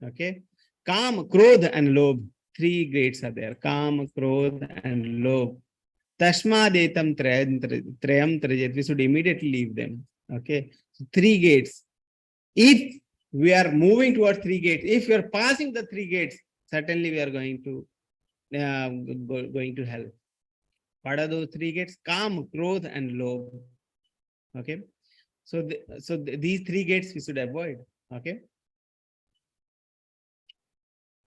Speaker 3: Okay. Kam, Krodh and Lobh. 3 gates are there. Kam, Krodh and Lobh. Tashmadetam trayam trajet. We should immediately leave them. Okay. So 3 gates. If we are moving towards 3 gates, if we are passing the 3 gates, certainly we are going to hell. What are those 3 gates? Kam, Krodh and Lobh. Okay. So these 3 gates we should avoid. Okay.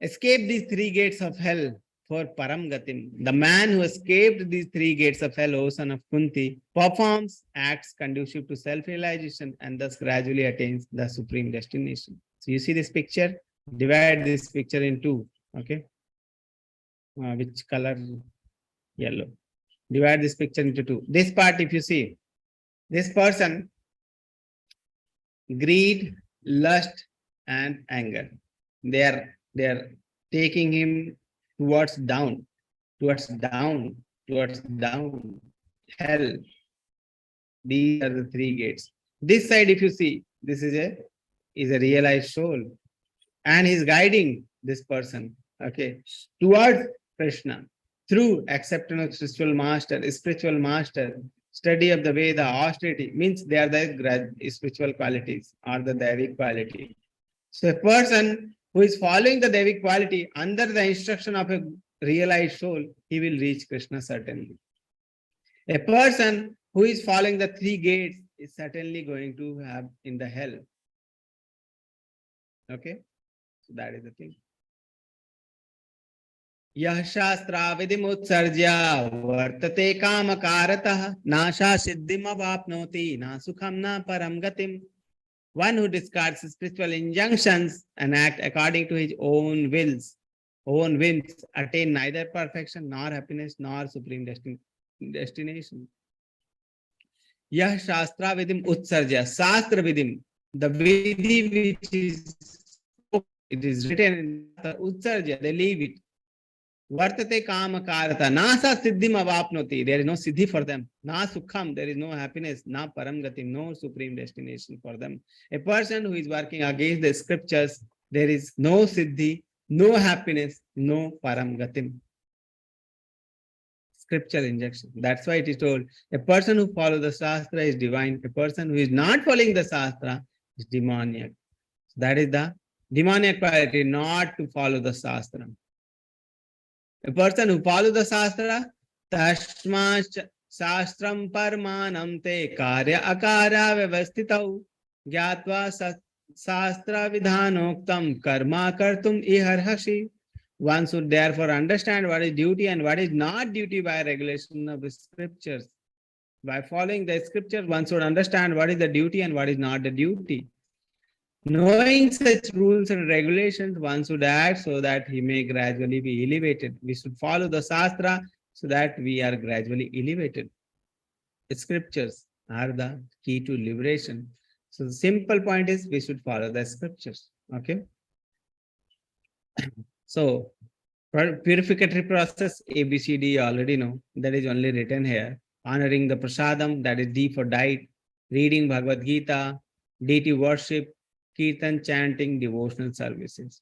Speaker 3: Escape these 3 gates of hell for Param Gatim. The man who escaped these 3 gates of hell, O son of Kunti, performs acts conducive to self-realization and thus gradually attains the supreme destination. So you see this picture? Divide this picture in 2. Okay. Which color? Yellow. Divide this picture into 2. This part, if you see, this person, greed, lust, and anger. They are taking him towards down, hell. These are the 3 gates. This side, if you see, this is a realized soul, and he's guiding this person, okay, towards Krishna. through acceptance of spiritual master, study of the Veda, austerity, means they are the spiritual qualities or the Devic quality. So a person who is following the Devic quality under the instruction of a realized soul, he will reach Krishna certainly. A person who is following the three gates is certainly going to have in the hell. Okay, so that is the thing. Yah shastra vidimutsarjya vartate kamakaratah nasha siddhim avapnoti na sukham na param gatim. One who discards spiritual injunctions and act according to his own whims, attain neither perfection nor happiness nor supreme destination. Yah shastra vidim utsarjya, shastra vidim, the vidhi which is, it is written in the utsarjya, they leave it. Vartate kama karata, nasa siddhim avapnoti, there is no siddhi for them. Na sukham, there is no happiness. Na param gatim, no supreme destination for them. A person who is working against the scriptures, there is no siddhi, no happiness, no param gatim. Scripture injection. That's why it is told, a person who follows the Shastra is divine. A person who is not following the Shastra is demoniac. That is the demoniac quality, not to follow the Shastra. A person who follows the Shastra, Tashma Shastram Parmanam Te Karya Akara Vyavastitau Gyatva Shastra Vidhanoktam Karma Kartum Iharhashi. One should therefore understand what is duty and what is not duty by regulation of the scriptures. By following the scriptures, one should understand what is the duty and what is not the duty. Knowing such rules and regulations, one should act so that he may gradually be elevated. We should follow the Shastra so that we are gradually elevated. The scriptures are the key to liberation. So the simple point is we should follow the scriptures. Okay. So purificatory process, ABCD, you already know. That is only written here. Honoring the prasadam, that is D for diet. Reading Bhagavad Gita, deity worship, Kirtan, chanting, devotional services.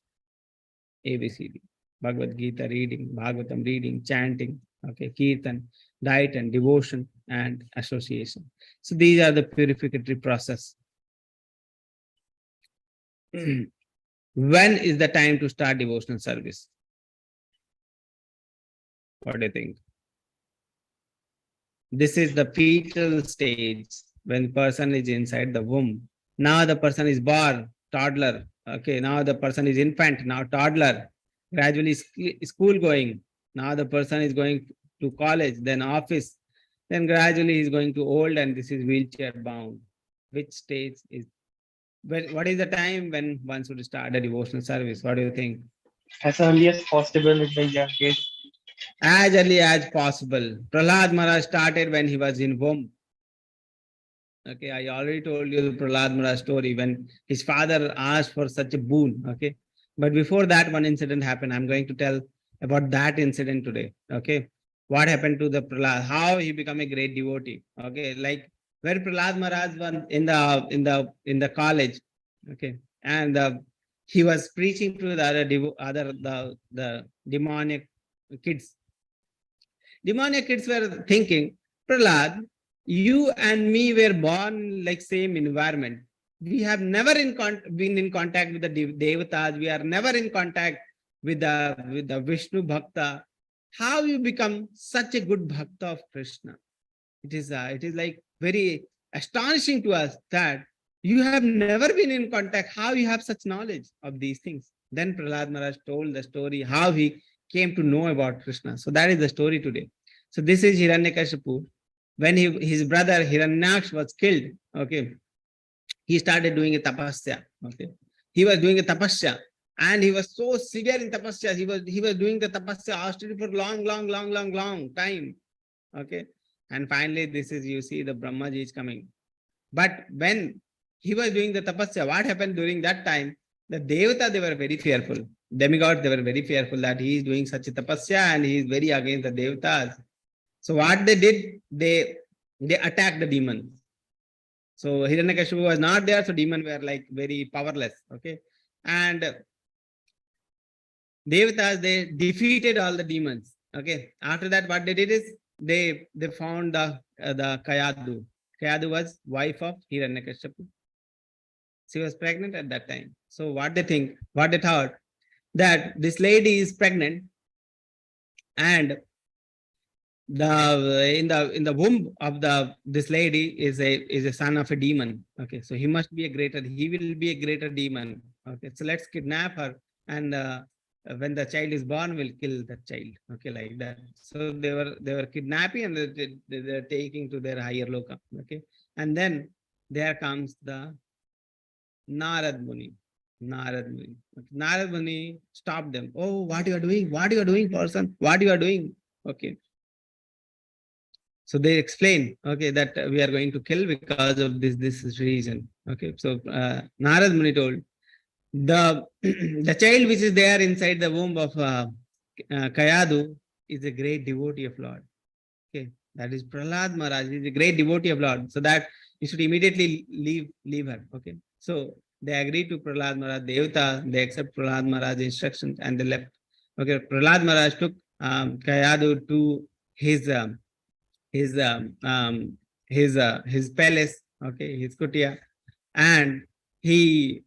Speaker 3: ABCD. Bhagavad Gita reading, Bhagavatam reading, chanting, okay, Kirtan, diet and devotion and association. So these are the purificatory process. When is the time to start devotional service? What do you think? This is the fetal stage when the person is inside the womb. Now the person is born, toddler. Okay, now the person is infant, now toddler, gradually school going. Now the person is going to college, then office, then gradually he is going to old and this is wheelchair bound. Which stage is, what is the time when one should start a devotional service? What do you think?
Speaker 6: As early as possible in the young age.
Speaker 3: As early as possible. Prahlad Maharaj started when he was in womb. Okay, I already told you the Prahlad Maharaj story when his father asked for such a boon. Okay, but before that one incident happened. I'm going to tell about that incident today. Okay, what happened to the Prahlad? How he became a great devotee. Okay, like where Prahlad Maharaj was in the college. Okay, and he was preaching to the demoniac kids. Demoniac kids were thinking, Prahlad, you and me were born like same environment. We have never been in contact with the devatas. We are never in contact with the Vishnu Bhakta. How you become such a good Bhakta of Krishna? It is like very astonishing to us that you have never been in contact. How you have such knowledge of these things? Then Prahlad Maharaj told the story how he came to know about Krishna. So that is the story today. So this is Hiranyakashipu. When his brother Hiranyaksha was killed, okay, he started doing a tapasya. Okay, he was doing a tapasya, and he was so severe in tapasya. He was doing the tapasya austerity for long time. Okay, and finally, this is, you see, the Brahmaji is coming. But when he was doing the tapasya, what happened during that time? The Devata, they were very fearful. Demigods, they were very fearful that he is doing such a tapasya and he is very against the Devatas. So what they did, they attacked the demons. So Hiranyakashipu was not there, so demons were like very powerless. Okay, and Devatas, they defeated all the demons. Okay. After that, what they did is they found the Kayadu. Kayadu was wife of Hiranyakashipu. She was pregnant at that time. So what they thought, that this lady is pregnant, and in the womb of this lady is a son of a demon. Okay, so he will be a greater demon. Okay, so let's kidnap her, and when the child is born, we'll kill that child. Okay, like that. So they were kidnapping, and they're taking to their higher loka. Okay, and then there comes the Narad Muni. Narad Muni stopped them. Oh, what you are doing? What you are doing, person? What you are doing? Okay. So they explain, okay, that we are going to kill because of this reason. Okay. So Narad Muni told, the the child which is there inside the womb of Kayadu is a great devotee of Lord. Okay. That is Prahlad Maharaj. He is a great devotee of Lord. So that you should immediately leave her. Okay. So they agreed to Prahlad Maharaj Devata. They accept Prahlad Maharaj's instructions and they left. Okay. Prahlad Maharaj took Kayadu to his his palace, okay, his kutia, and he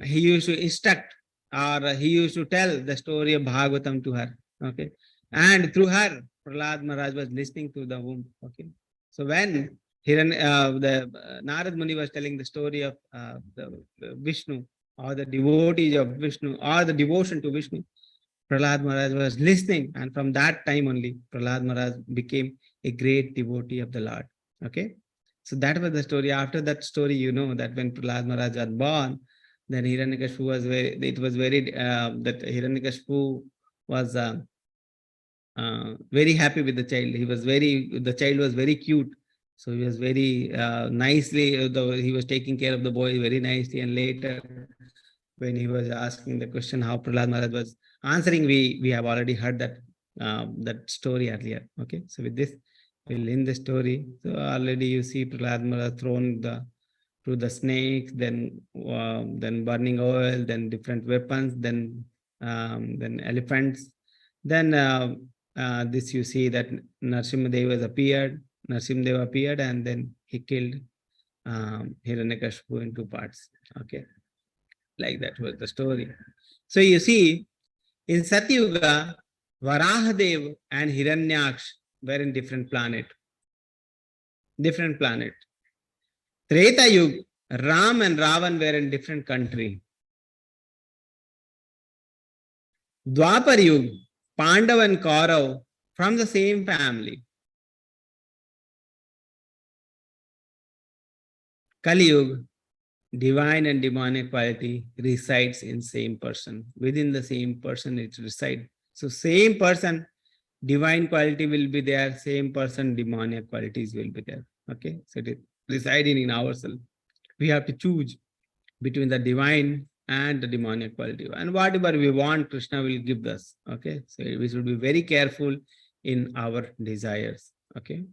Speaker 3: used to instruct, or he used to tell the story of Bhagavatam to her. Okay, and through her, Prahlad Maharaj was listening to the womb. Okay, so when Narad Muni was telling the story of the Vishnu, or the devotees of Vishnu, or the devotion to Vishnu, Prahlad Maharaj was listening, and from that time only, Prahlad Maharaj became a great devotee of the Lord. Okay, so that was the story. After that story, you know that when Prahlad Maharaj was born, then Hiranyakashipu was that Hiranyakashipu was very happy with the child. The child was very cute. So he was very nicely, though he was taking care of the boy very nicely. And later, when he was asking the question how Prahlad Maharaj was answering, we have already heard that story earlier. Okay, so with this, we'll end the story. So already you see Prahlad Maharaj thrown through the snakes, then burning oil, then different weapons, then elephants. Then this you see that Narasimha appeared, and then he killed Hiranyakashipu in 2 parts. Okay, like that was the story. So you see, in Satyuga, Varahadev and Hiranyaksh were in different planet. Treta Yuga, Ram and Ravan were in different country. Dwapar Yuga, Pandav and Kaurav from the same family. Kali Yuga, divine and demonic quality resides in same person. Within the same person it resides. So same person, divine quality will be there, same person, demonic qualities will be there. Okay, so it is residing in ourselves. We have to choose between the divine and the demonic quality, and whatever we want, Krishna will give us. Okay, so we should be very careful in our desires. Okay,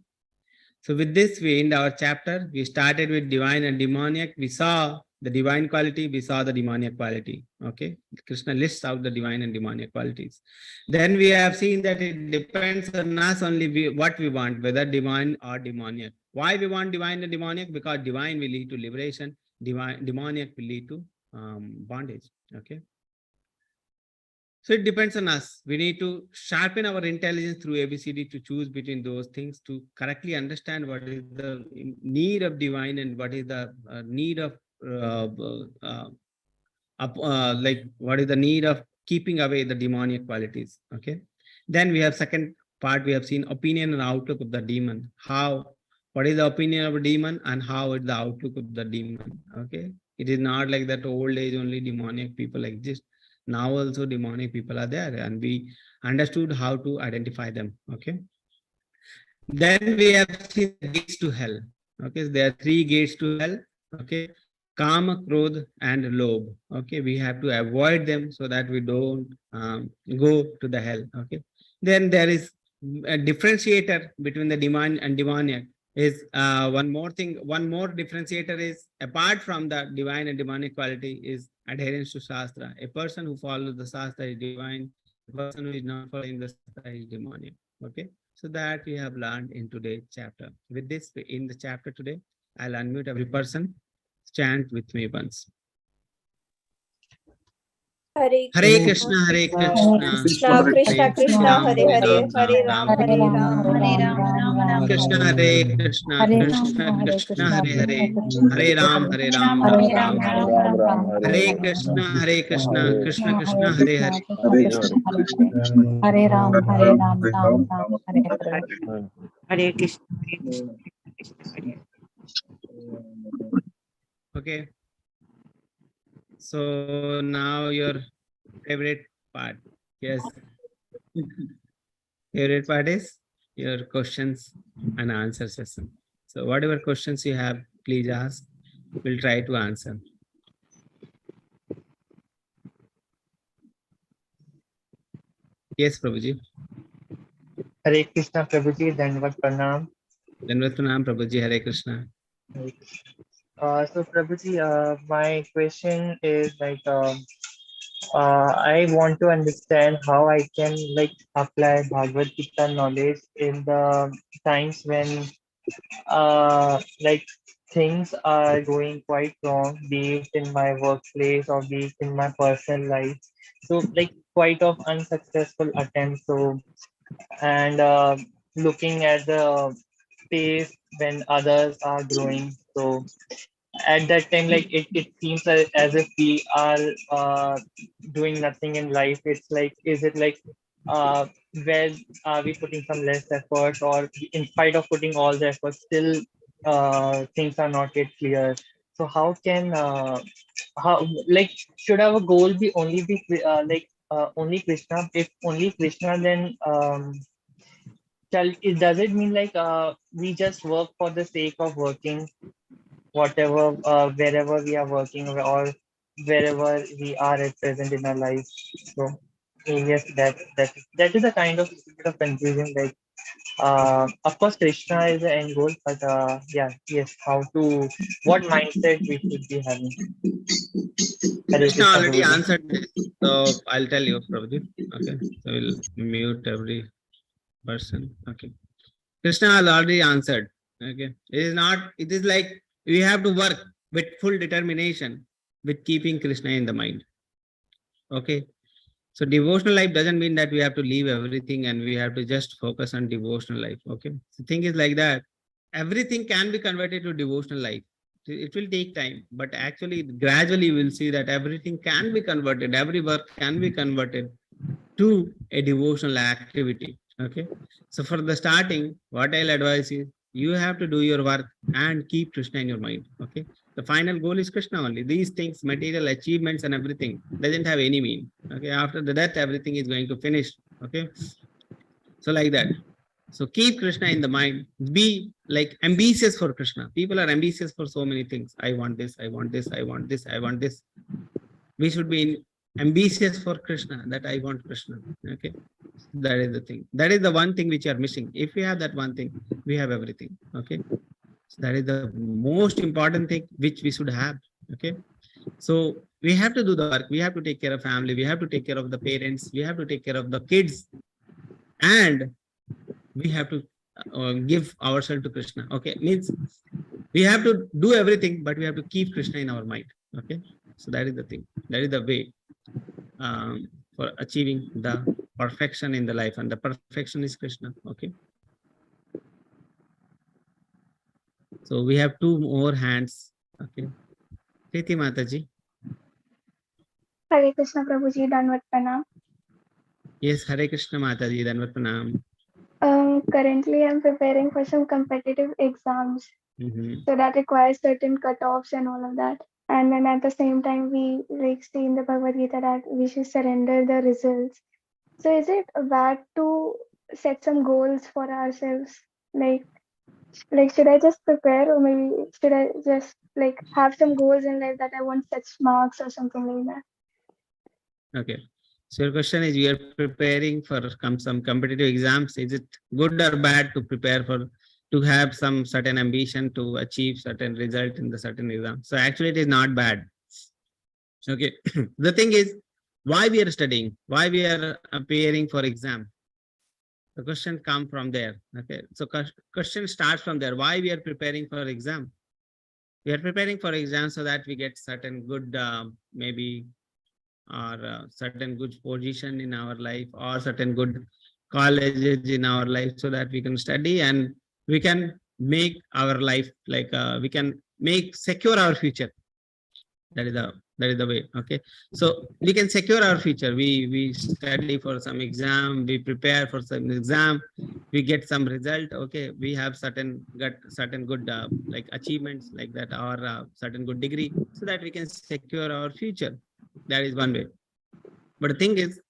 Speaker 3: so with this we end our chapter. We started with divine and demonic. We saw the divine quality, we saw the demonic quality. Okay, Krishna lists out the divine and demonic qualities. Then we have seen that it depends on us only what we want, whether divine or demonic. Why we want divine and demonic? Because divine will lead to liberation, demonic will lead to bondage. Okay, so it depends on us. We need to sharpen our intelligence through ABCD to choose between those things, to correctly understand what is the need of divine and what is the need of what is the need of keeping away the demonic qualities. Okay, then we have second part. We have seen opinion and outlook of the demon. What is the opinion of a demon and how is the outlook of the demon. Okay, it is not like that old age only demonic people exist. Now also demonic people are there, and we understood how to identify them. Okay, then we have seen gates to hell. Okay, so there are 3 gates to hell. Okay, Kama, Krodh, and Lobh. Okay, we have to avoid them so that we don't go to the hell. Okay, then there is a differentiator between the divine and demonic. Is one more differentiator is, apart from the divine and demonic quality, is adherence to Shastra. A person who follows the Shastra is divine. A The person who is not following the sata is demonic. Okay. So that we have learned in today's chapter. With this, in the chapter today, I'll unmute every person. Chant with me once.
Speaker 8: Hare
Speaker 3: Hare Krishna, Hare Krishna,
Speaker 8: Krishna, Krishna Krishna, Hare Hare, Hare
Speaker 3: Ram,
Speaker 8: Ram, Hare Ram,
Speaker 7: Hare Ram, Ram
Speaker 3: Krishna,
Speaker 7: Ram.
Speaker 3: Hare Krishna,
Speaker 7: Hare
Speaker 3: Krishna
Speaker 7: Krishna, Hare
Speaker 3: Krishna,
Speaker 7: Krishna,
Speaker 3: Hare Hare,
Speaker 7: Krishna
Speaker 3: Hare Ram, Ram
Speaker 7: Hare
Speaker 3: Ram.
Speaker 7: Ram, Ram Ram.
Speaker 3: Hare Krishna, Hare Krishna, Krishna Krishna, Hare Hare.
Speaker 7: Krishna, Hare Hare. Hare Ram, Ram Ram, Hare Hare.
Speaker 6: Hare Krishna, Krishna Krishna, Hare
Speaker 3: Okay. So now your favorite part. Yes. Favorite part is your questions and answer session. So whatever questions you have, please ask. We'll try to answer. Yes, Prabhuji.
Speaker 6: Hare Krishna, Prabhuji, Dandavat Pranam.
Speaker 3: Dandavat Pranam, Prabhuji. Hare Krishna.
Speaker 6: So Prabhuji, my question is like, I want to understand how I can like apply Bhagavad Gita knowledge in the times when like things are going quite wrong, be it in my workplace or be it in my personal life. So like quite of unsuccessful attempts. So and looking at the pace when others are growing. So at that time, like it seems as if we are doing nothing in life. It's like, is it like where are we putting some less effort, or in spite of putting all the effort, still things are not yet clear? So how can how like should our goal be only Krishna? If only Krishna, then does it mean like we just work for the sake of working, whatever wherever we are working or wherever we are at present in our life? So yes, that is a kind of bit of confusion. Like of course Krishna is the end goal, but yeah, yes, how to, what mindset we should be having? Hare
Speaker 3: Krishna
Speaker 6: Krishna,
Speaker 3: already
Speaker 6: Prabhuji.
Speaker 3: answered this. So I'll tell you, Prabhuji. Okay. So we'll mute every person. Okay. Krishna has already answered. Okay. It is not, it is like we have to work with full determination with keeping Krishna in the mind. Okay. So devotional life doesn't mean that we have to leave everything and we have to just focus on devotional life. Okay. The thing is like that. Everything can be converted to devotional life. It will take time, but actually gradually we'll see that everything can be converted. Every work can be converted to a devotional activity. Okay. So for the starting, what I'll advise is you have to do your work and keep Krishna in your mind. Okay. The final goal is Krishna only. These things, material achievements and everything doesn't have any meaning. Okay. After the death, everything is going to finish. Okay. So like that. So keep Krishna in the mind. Be like ambitious for Krishna. People are ambitious for so many things. I want this, I want this, I want this, I want this. We should be ambitious for Krishna, that I want Krishna. Okay. That is the thing. That is the one thing which you are missing. If we have that one thing, we have everything. Okay. So that is the most important thing which we should have. Okay. So we have to do the work. We have to take care of family. We have to take care of the parents. We have to take care of the kids. And we have to give ourselves to Krishna. Okay. Means we have to do everything, but we have to keep Krishna in our mind. Okay. So that is the thing. That is the way for achieving the perfection in the life, and the perfection is Krishna. Okay. So we have two more hands. Okay. Priti Mataji.
Speaker 9: Hare Krishna Prabhuji, Dandavat Pranam.
Speaker 3: Yes, Hare Krishna Mataji, Dandavat Pranam.
Speaker 9: Currently, I'm preparing for some competitive exams. So that requires certain cutoffs and all of that. And then at the same time, we like see in the Bhagavad Gita that we should surrender the results. So is it bad to set some goals for ourselves? Like should I just prepare, or maybe should I just like have some goals in life that I want such marks or something like that?
Speaker 3: Okay. So your question is, you are preparing for some competitive exams. Is it good or bad to prepare for, to have some certain ambition to achieve certain result in the certain exam? So actually it is not bad. Okay. The thing is, why we are studying, why we are appearing for exam. The question come from there. Okay, so question starts from there. Why we are preparing for exam? We are preparing for exam so that we get certain good maybe or certain good position in our life or certain good colleges in our life, so that we can study and we can make our life like we can make secure our future. That is the way. Okay, so we can secure our future. We study for some exam, we prepare for some exam, we get some result. Okay, we have certain good like achievements like that, or certain good degree, so that we can secure our future. That is one way. But the thing is,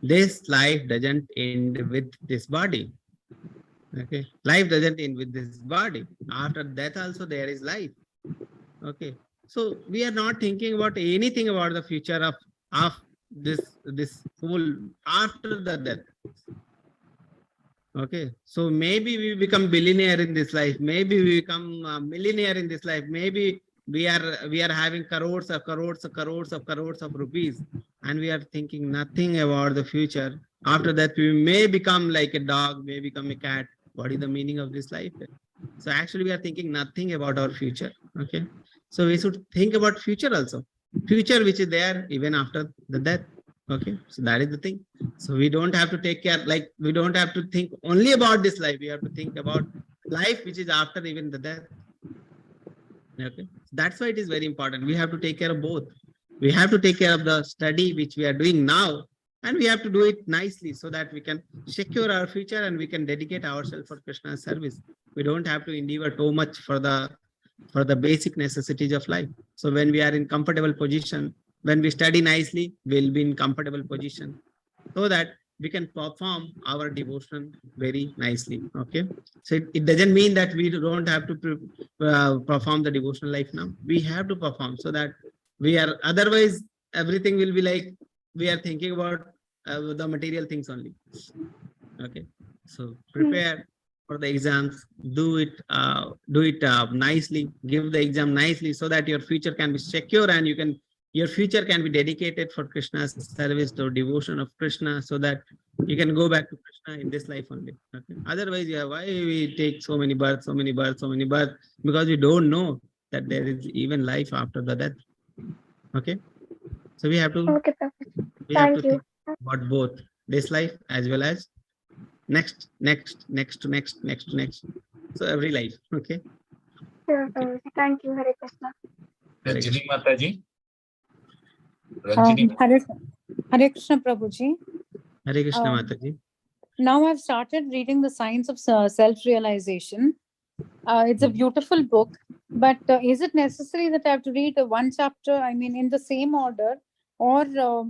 Speaker 3: this life doesn't end with this body. Okay, life doesn't end with this body. After death also there is life. Okay, so we are not thinking about anything about the future of this whole after the death. Okay, so maybe we become billionaire in this life, maybe we become a millionaire in this life, maybe we are having crores of rupees, and we are thinking nothing about the future. After that we may become like a dog, may become a cat. What is the meaning of this life? So actually we are thinking nothing about our future. Okay, so we should think about future also, future which is there even after the death. Okay, so that is the thing. So we don't have to take care, like we don't have to think only about this life. We have to think about life which is after even the death. Okay, that's why it is very important. We have to take care of both. We have to take care of the study which we are doing now, and we have to do it nicely so that we can secure our future and we can dedicate ourselves for Krishna's service. We don't have to endeavor too much for the basic necessities of life. So when we are in comfortable position, when we study nicely, we'll be in comfortable position so that we can perform our devotion very nicely. Okay, so it doesn't mean that we don't have to perform the devotional life now. We have to perform so that we are, otherwise everything will be like we are thinking about the material things only. Okay, so prepare for the exams, do it nicely, give the exam nicely, so that your future can be secure and your future can be dedicated for Krishna's service, to devotion of Krishna, so that you can go back to Krishna in this life only. Okay, otherwise, yeah, why we take so many births, because we don't know that there is even life after the death. Okay, so we have to
Speaker 9: Okay, Prabhuji.
Speaker 3: think about both this life as well as next. So every life. Okay.
Speaker 9: Sure, Prabhuji. Thank you. Hare Krishna.
Speaker 4: Ranjini Mataji. Ranjini.
Speaker 7: Hare Krishna Prabhuji.
Speaker 3: Hare Krishna Mataji.
Speaker 7: Now I've started reading The Science of Self-Realization. It's a beautiful book, but is it necessary that I have to read one chapter, I mean, in the same order? Or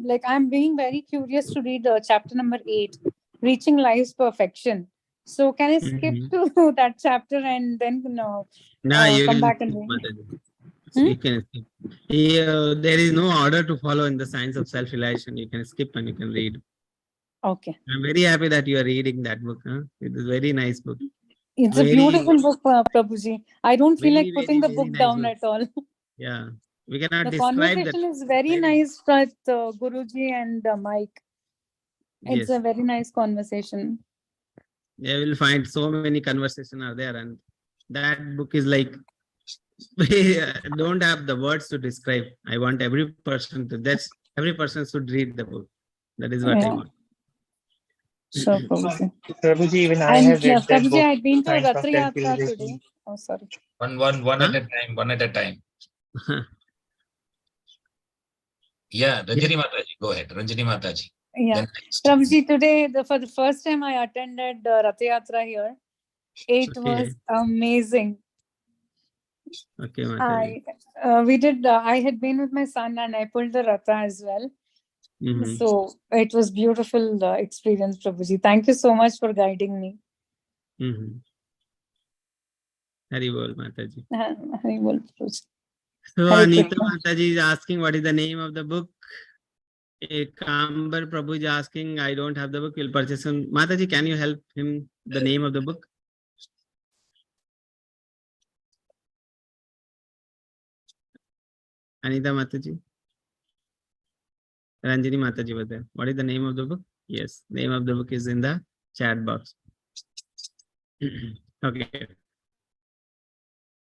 Speaker 7: like I'm being very curious to read chapter number 8, Reaching Life's Perfection. So can I skip to that chapter and then come back and read?
Speaker 3: You can skip. There is no order to follow in The Science of Self-Realization. You can skip and you can read.
Speaker 7: Okay.
Speaker 3: I'm very happy that you are reading that book. Huh? It is a very nice book.
Speaker 7: It's a beautiful book, Prabhuji. I don't feel like putting the book down at all.
Speaker 3: Yeah, we cannot
Speaker 7: The
Speaker 3: describe that.
Speaker 7: conversation is very nice with Guruji and Mike. It's a very nice conversation.
Speaker 3: Yeah, we'll find so many conversations are there, and that book is like we don't have the words to describe. I want every person should read the book. That is what I want.
Speaker 7: Sure, Prabhuji.
Speaker 6: Prabhuji, even I have read that
Speaker 7: Prabhuji,
Speaker 6: book.
Speaker 7: I've been to
Speaker 6: Science of
Speaker 7: Rath Yatra
Speaker 6: Self-Realization.
Speaker 7: today. Oh, sorry.
Speaker 4: One at a time. Yeah, Ranjini Mataji, go ahead. Ranjini Mataji.
Speaker 7: Yeah, Prabhuji, today for the first time I attended Rath Yatra here. It was amazing.
Speaker 3: Okay, Mataji.
Speaker 7: I had been with my son and I pulled the Ratha as well. So it was beautiful experience, Prabhuji. Thank you so much for guiding me.
Speaker 3: Hari Bol, Mataji.
Speaker 7: Hari Bol, Prabhuji.
Speaker 3: So Anita Mataji is asking what is the name of the book. Kambar Prabhu is asking, I don't have the book, we'll purchase him. Mataji, can you help him the name of the book? Anita Mataji. Ranjini Mataji was there. What is the name of the book? Yes, name of the book is in the chat box. Okay.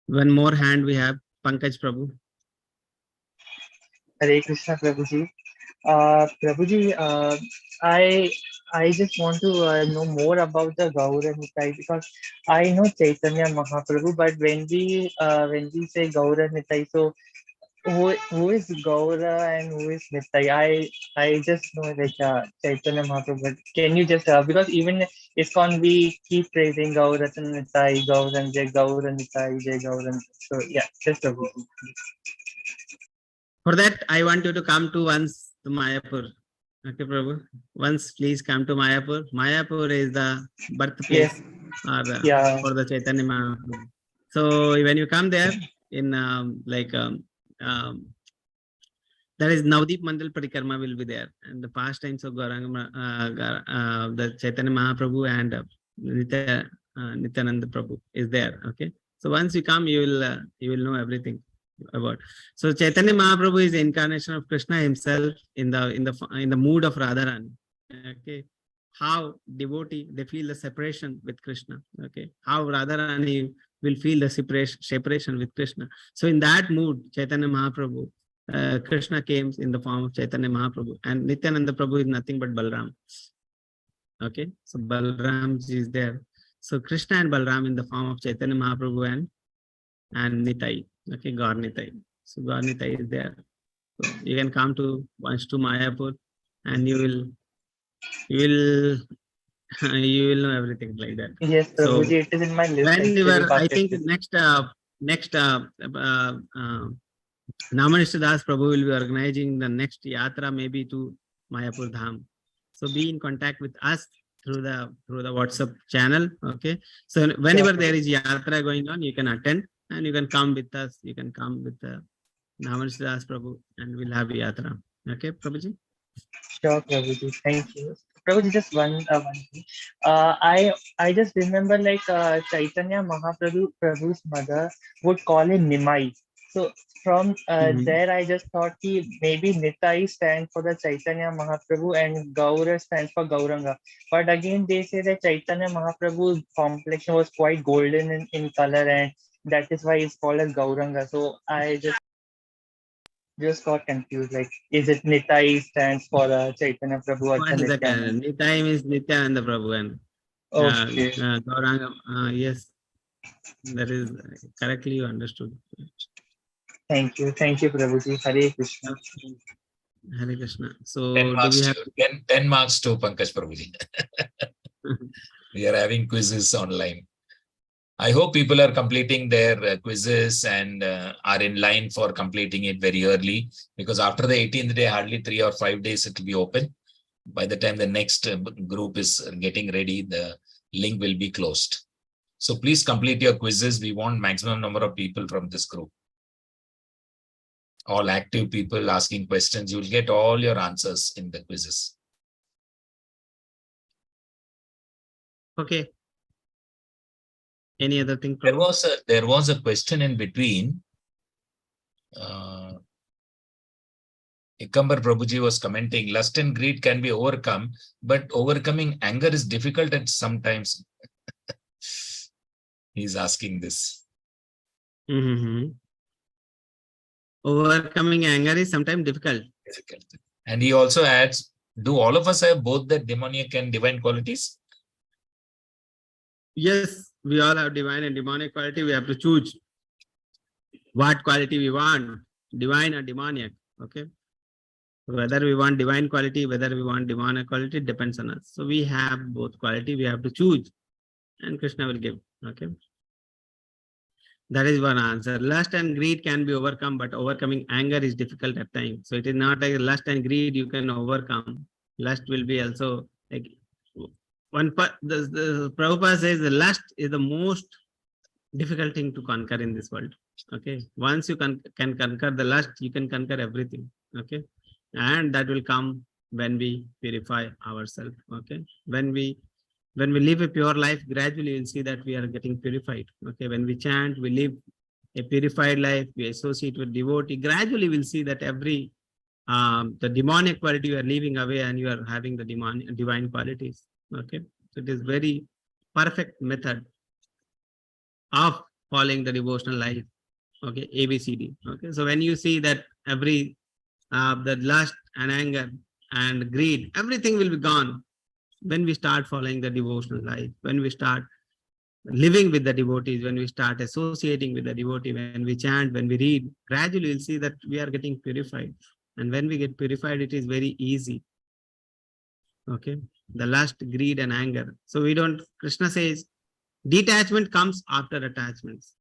Speaker 3: One more hand we have, Pankaj Prabhu.
Speaker 6: Hare Krishna, Prabhuji. Prabhuji, I just want to know more about the Gaura Nitai, because I know Chaitanya Mahaprabhu, but when we say Gaura Nitai, so who is Gaura and who is Nitai? I just know Chaitanya Mahaprabhu. But can you just because even ISKCON we keep praising Gaura Nitai, Gaura Jai, Gaura Nitai, Jai Gaura. So yeah, just Prabhuji.
Speaker 3: For that, I want you to come to once to Mayapur. Okay, Prabhu. Once please come to Mayapur. Mayapur is the birthplace for the Chaitanya Mahaprabhu. So when you come there, in there is Navdeep Mandal Parikrama will be there, and the pastimes of the Chaitanya Mahaprabhu and Nityananda Prabhu is there. Okay, so once you come, you will know everything about. So Chaitanya Mahaprabhu is the incarnation of Krishna himself in the mood of Radharani. Okay, how devotee they feel the separation with Krishna. Okay, how Radharani will feel the separation with Krishna. So in that mood, Chaitanya Mahaprabhu, Krishna came in the form of Chaitanya Mahaprabhu, and Nityananda Prabhu is nothing but Balram. Okay, so Balram is there. So Krishna and Balram in the form of Chaitanya Mahaprabhu and Nitai. Okay, Gaur Nitai. So Gaur Nitai is there. So you can come to once to Mayapur, and you will know everything like that.
Speaker 6: Yes,
Speaker 3: so
Speaker 6: Prabhuji, it is in my list.
Speaker 3: When we were, I think next Namanishta Das Prabhu will be organizing the next yatra maybe to Mayapur Dham. So be in contact with us through the WhatsApp channel. Okay. So whenever there is yatra going on, you can attend and you can come with us. You can come with Namanishta Das Prabhu and we'll have yatra. Okay, Prabhuji?
Speaker 6: Sure, Prabhuji. Thank you. Prabhuji, just one thing. I just remember like Chaitanya Mahaprabhu's mother would call him Nimai. So from there, I just thought maybe Nitai stands for the Chaitanya Mahaprabhu and Gaura stands for Gauranga. But again, they say that Chaitanya Mahaprabhu's complexion was quite golden in color, and that is why it's called as Gauranga. So I just got confused. Like, is it Nitai stands for Chaitanya Prabhu or Nityananda?
Speaker 3: Nitai means Nityananda Prabhu and Gauranga. Yes, that is correctly you understood.
Speaker 6: Thank you, Prabhuji. Hare Krishna.
Speaker 3: Hare Krishna. So
Speaker 4: 10 marks to Pankaj Prabhuji. We are having quizzes online. I hope people are completing their quizzes and are in line for completing it very early, because after the 18th day, hardly 3 or 5 days it will be open. By the time the next group is getting ready, the link will be closed. So please complete your quizzes. We want maximum number of people from this group. All active people asking questions, you'll get all your answers in the quizzes.
Speaker 3: Okay. Any other thing?
Speaker 4: There was a question in between. Ikambar Prabhuji was commenting, lust and greed can be overcome, but overcoming anger is difficult at sometimes. He's asking this.
Speaker 3: Overcoming anger is sometimes difficult.
Speaker 4: And he also adds, do all of us have both the demoniac and divine qualities?
Speaker 3: Yes, we all have divine and demonic quality. We have to choose what quality we want, divine or demoniac. Okay. Whether we want divine quality, whether we want demonic quality, depends on us. So we have both quality. We have to choose, and Krishna will give. Okay. That is one answer. Lust and greed can be overcome, but overcoming anger is difficult at times. So it is not like lust and greed you can overcome. Lust will be also like the Prabhupada says the lust is the most difficult thing to conquer in this world. Okay. Once you can conquer the lust, you can conquer everything. Okay. And that will come when we purify ourselves. Okay. When we live a pure life, gradually you'll see that we are getting purified. Okay. When we chant, we live a purified life, we associate with devotee, gradually we'll see that every the demonic quality you are leaving away and you are having the divine qualities. Okay, so it is very perfect method of following the devotional life. Okay, ABCD. Okay, so when you see that every the lust and anger and greed, everything will be gone when we start following the devotional life, when we start living with the devotees, when we start associating with the devotee, when we chant, when we read, gradually you'll see that we are getting purified. And when we get purified, it is very easy. Okay, the lust, greed, and anger. So we don't, Krishna says, detachment comes after attachments.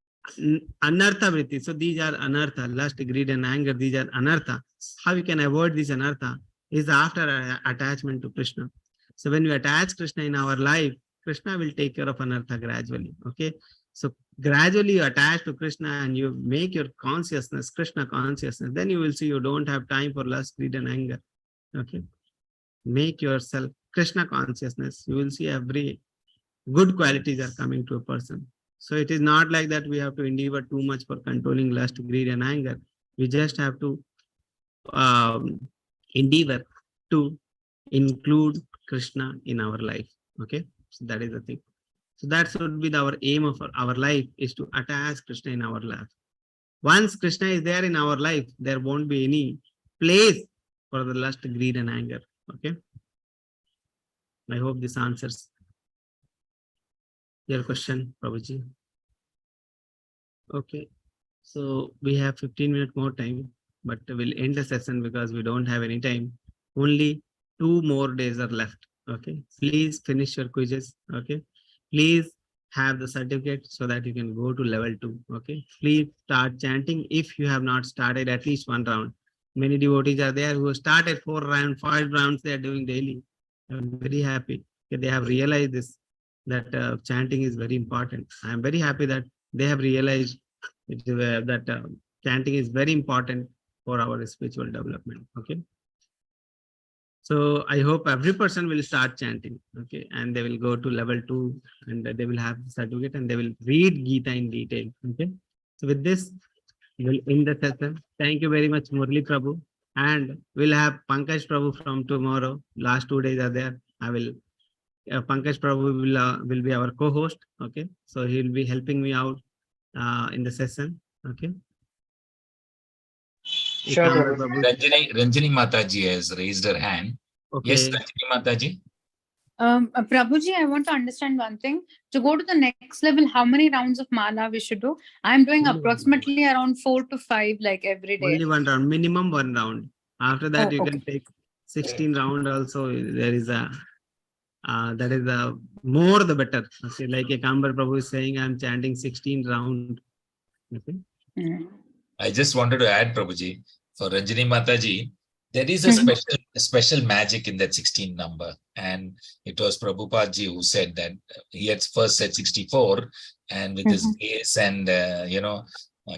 Speaker 3: Anartha vritti. So these are anartha, lust, greed, and anger. These are anartha. How we can avoid this anartha is after attachment to Krishna. So when we attach Krishna in our life, Krishna will take care of anartha gradually. Okay. So gradually you attach to Krishna and you make your consciousness, Krishna consciousness. Then you will see you don't have time for lust, greed, and anger. Okay. Make yourself Krishna consciousness. You will see every good qualities are coming to a person. So it is not like that we have to endeavor too much for controlling lust, greed, and anger. We just have to endeavor to include Krishna in our life. Okay, so that is the thing. So that should be our aim of our life, is to attach Krishna in our life. Once Krishna is there in our life, there won't be any place for the lust, greed, and anger. Okay, I hope this answers your question, Prabhuji. Okay, so we have 15 minutes more time, but we'll end the session because we don't have any time. Only 2 more days are left. Okay, please finish your quizzes. Okay, please have the certificate so that you can go to level 2. Okay, please start chanting if you have not started at least 1 round. Many devotees are there who started 4 rounds, 5 rounds they are doing daily. I'm very happy that they have realized this, that chanting is very important. I am very happy that they have realized that chanting is very important for our spiritual development. Okay. So I hope every person will start chanting. Okay. And they will go to level 2 and they will have the certificate and they will read Gita in detail. Okay. So with this, we'll end the session. Thank you very much, Murli Prabhu. And we'll have Pankaj Prabhu from tomorrow. Last 2 days are there. I will Pankaj Prabhu will be our co-host. Okay, so he will be helping me out in the session. Okay.
Speaker 6: Sure, Prabhu.
Speaker 4: Ranjani Mataji has raised her hand.
Speaker 3: Okay.
Speaker 4: Yes, Ranjani Mataji.
Speaker 7: Prabhuji, I want to understand one thing. To go to the next level, how many rounds of mala we should do? I'm doing approximately around 4 to 5, like every day.
Speaker 3: Only 1 round, minimum 1 round. After that, you can take 16 round also. There is a that is the more the better. Okay, like a Kambar Prabhu is saying, I'm chanting 16 round. Okay.
Speaker 4: I just wanted to add, Prabhuji, for Ranjani Mataji, there is a special magic in that 16 number. And it was Prabhupada ji who said that he had first said 64, and with his grace and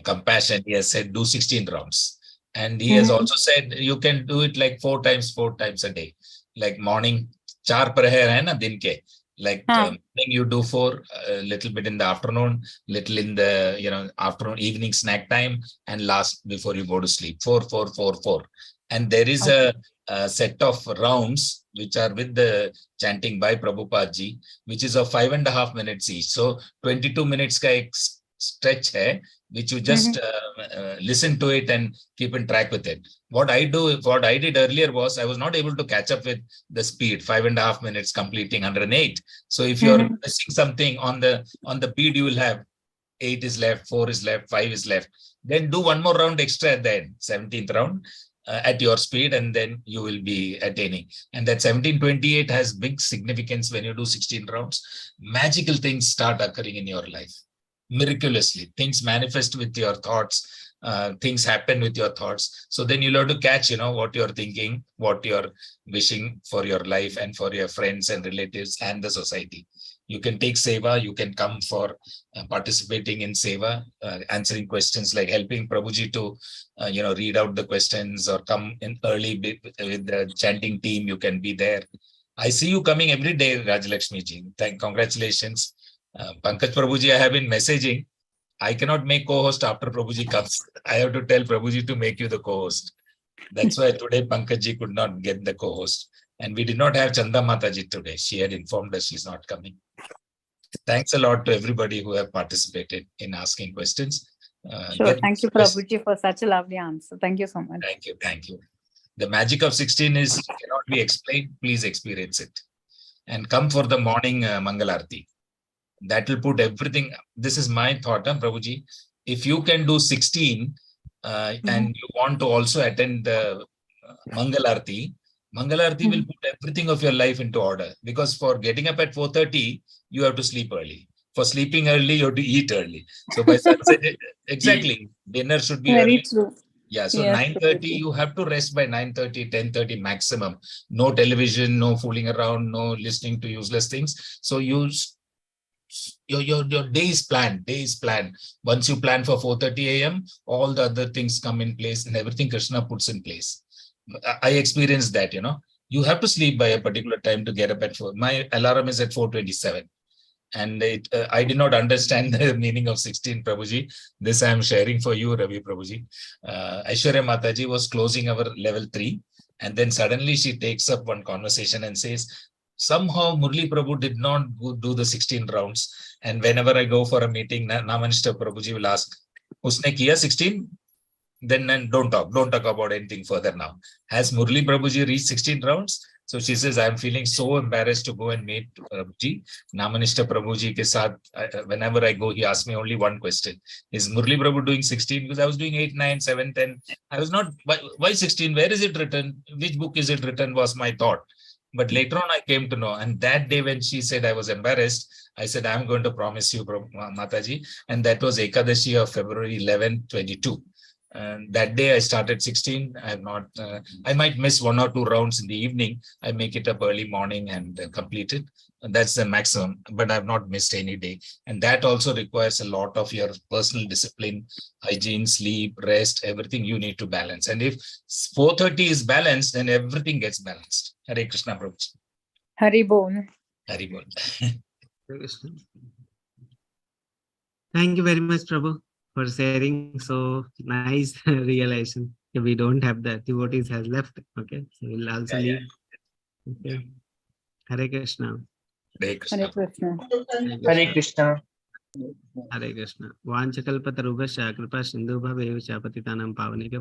Speaker 4: compassion, he has said do 16 rounds. And he has also said you can do it like 4 times a day. Like morning, 4 prayer hai na din ke. Like morning you do 4, a little bit in the afternoon, little in the afternoon, evening snack time, and last before you go to sleep. 4, 4, 4, 4. And there is a set of rounds which are with the chanting by Prabhupada ji, which is of 5.5 minutes each. So 22 minutes ka ek stretch hai, which you just listen to it and keep in track with it. What I did earlier was I was not able to catch up with the speed, 5.5 minutes completing 108. So if you're missing something on the bead, you will have 8 is left, 4 is left, 5 is left. Then do 1 more round extra at the end, 17th round. At your speed, and then you will be attaining. And that 1728 has big significance when you do 16 rounds. Magical things start occurring in your life. Miraculously, things manifest with your thoughts, things happen with your thoughts. So then you'll have to catch, what you're thinking, what you're wishing for your life and for your friends and relatives and the society. You can take seva, you can come for participating in seva, answering questions, like helping Prabhuji to, read out the questions, or come in early with the chanting team, you can be there. I see you coming every day, Rajalakshmi ji. Congratulations. Pankaj Prabhuji, I have been messaging. I cannot make co-host after Prabhuji comes. I have to tell Prabhuji to make you the co-host. That's why today Pankaj could not get the co-host. And we did not have Chanda Mataji today. She had informed us she's not coming. Thanks a lot to everybody who have participated in asking questions.
Speaker 7: Sure. Thank you, Prabhuji, for such a lovely answer. Thank you so much.
Speaker 4: Thank you. Thank you. The magic of 16 cannot be explained. Please experience it. And come for the morning Mangalarti. That will put everything. This is my thought, Prabhuji. If you can do 16 and you want to also attend the Mangalarti will put everything of your life into order. Because for getting up at 4:30, you have to sleep early. For sleeping early, you have to eat early. So by sunset, exactly, dinner should be
Speaker 7: Very
Speaker 4: early.
Speaker 7: true.
Speaker 4: Yeah, so
Speaker 7: Yes,
Speaker 4: 9:30,
Speaker 7: Prabhuji.
Speaker 4: you have to rest by 9:30, 10:30 maximum. No television, no fooling around, no listening to useless things. So your day is planned. Once you plan for 4:30 a.m., all the other things come in place and everything Krishna puts in place. I experienced that, you have to sleep by a particular time to get up at 4. My alarm is at 4:27. And I did not understand the meaning of 16, Prabhuji. This I am sharing for you, Ravi Prabhuji. Aishwarya Mataji was closing our level 3. And then suddenly she takes up one conversation and says, somehow Murli Prabhu did not do the 16 rounds. And whenever I go for a meeting, Namanishta Prabhuji will ask, Usne kiya 16? Then don't talk about anything further now. Has Murli Prabhuji reached 16 rounds? So she says, I'm feeling so embarrassed to go and meet Prabhuji. Namanishta Prabhuji ke saath, whenever I go, he asks me only one question. Is Murli Prabhu doing 16? Because I was doing 8, 9, 7, 10. I was not, why 16? Where is it written? Which book is it written was my thought. But later on, I came to know. And that day when she said I was embarrassed, I said, I'm going to promise you, Mataji. And that was Ekadashi of February 11, 22. And that day I started 16. I have not, I might miss 1 or 2 rounds in the evening. I make it up early morning and complete it. And that's the maximum, but I've not missed any day. And that also requires a lot of your personal discipline, hygiene, sleep, rest, everything you need to balance. And if 4:30 is balanced, then everything gets balanced. Hare Krishna Prabhuji.
Speaker 7: Hari Bol.
Speaker 4: Hari Bol.
Speaker 3: Thank you very much, Prabhu, for sharing so nice realization. We don't have the devotees has left. Okay, so we'll also leave. Okay. Hare Krishna.
Speaker 4: Hare Krishna.
Speaker 7: Hare Krishna.
Speaker 6: Hare Krishna.
Speaker 3: Hare Krishna. Vanchakalpatarubhasya kripa sindhu bhavevacha patitanam pavanebhyo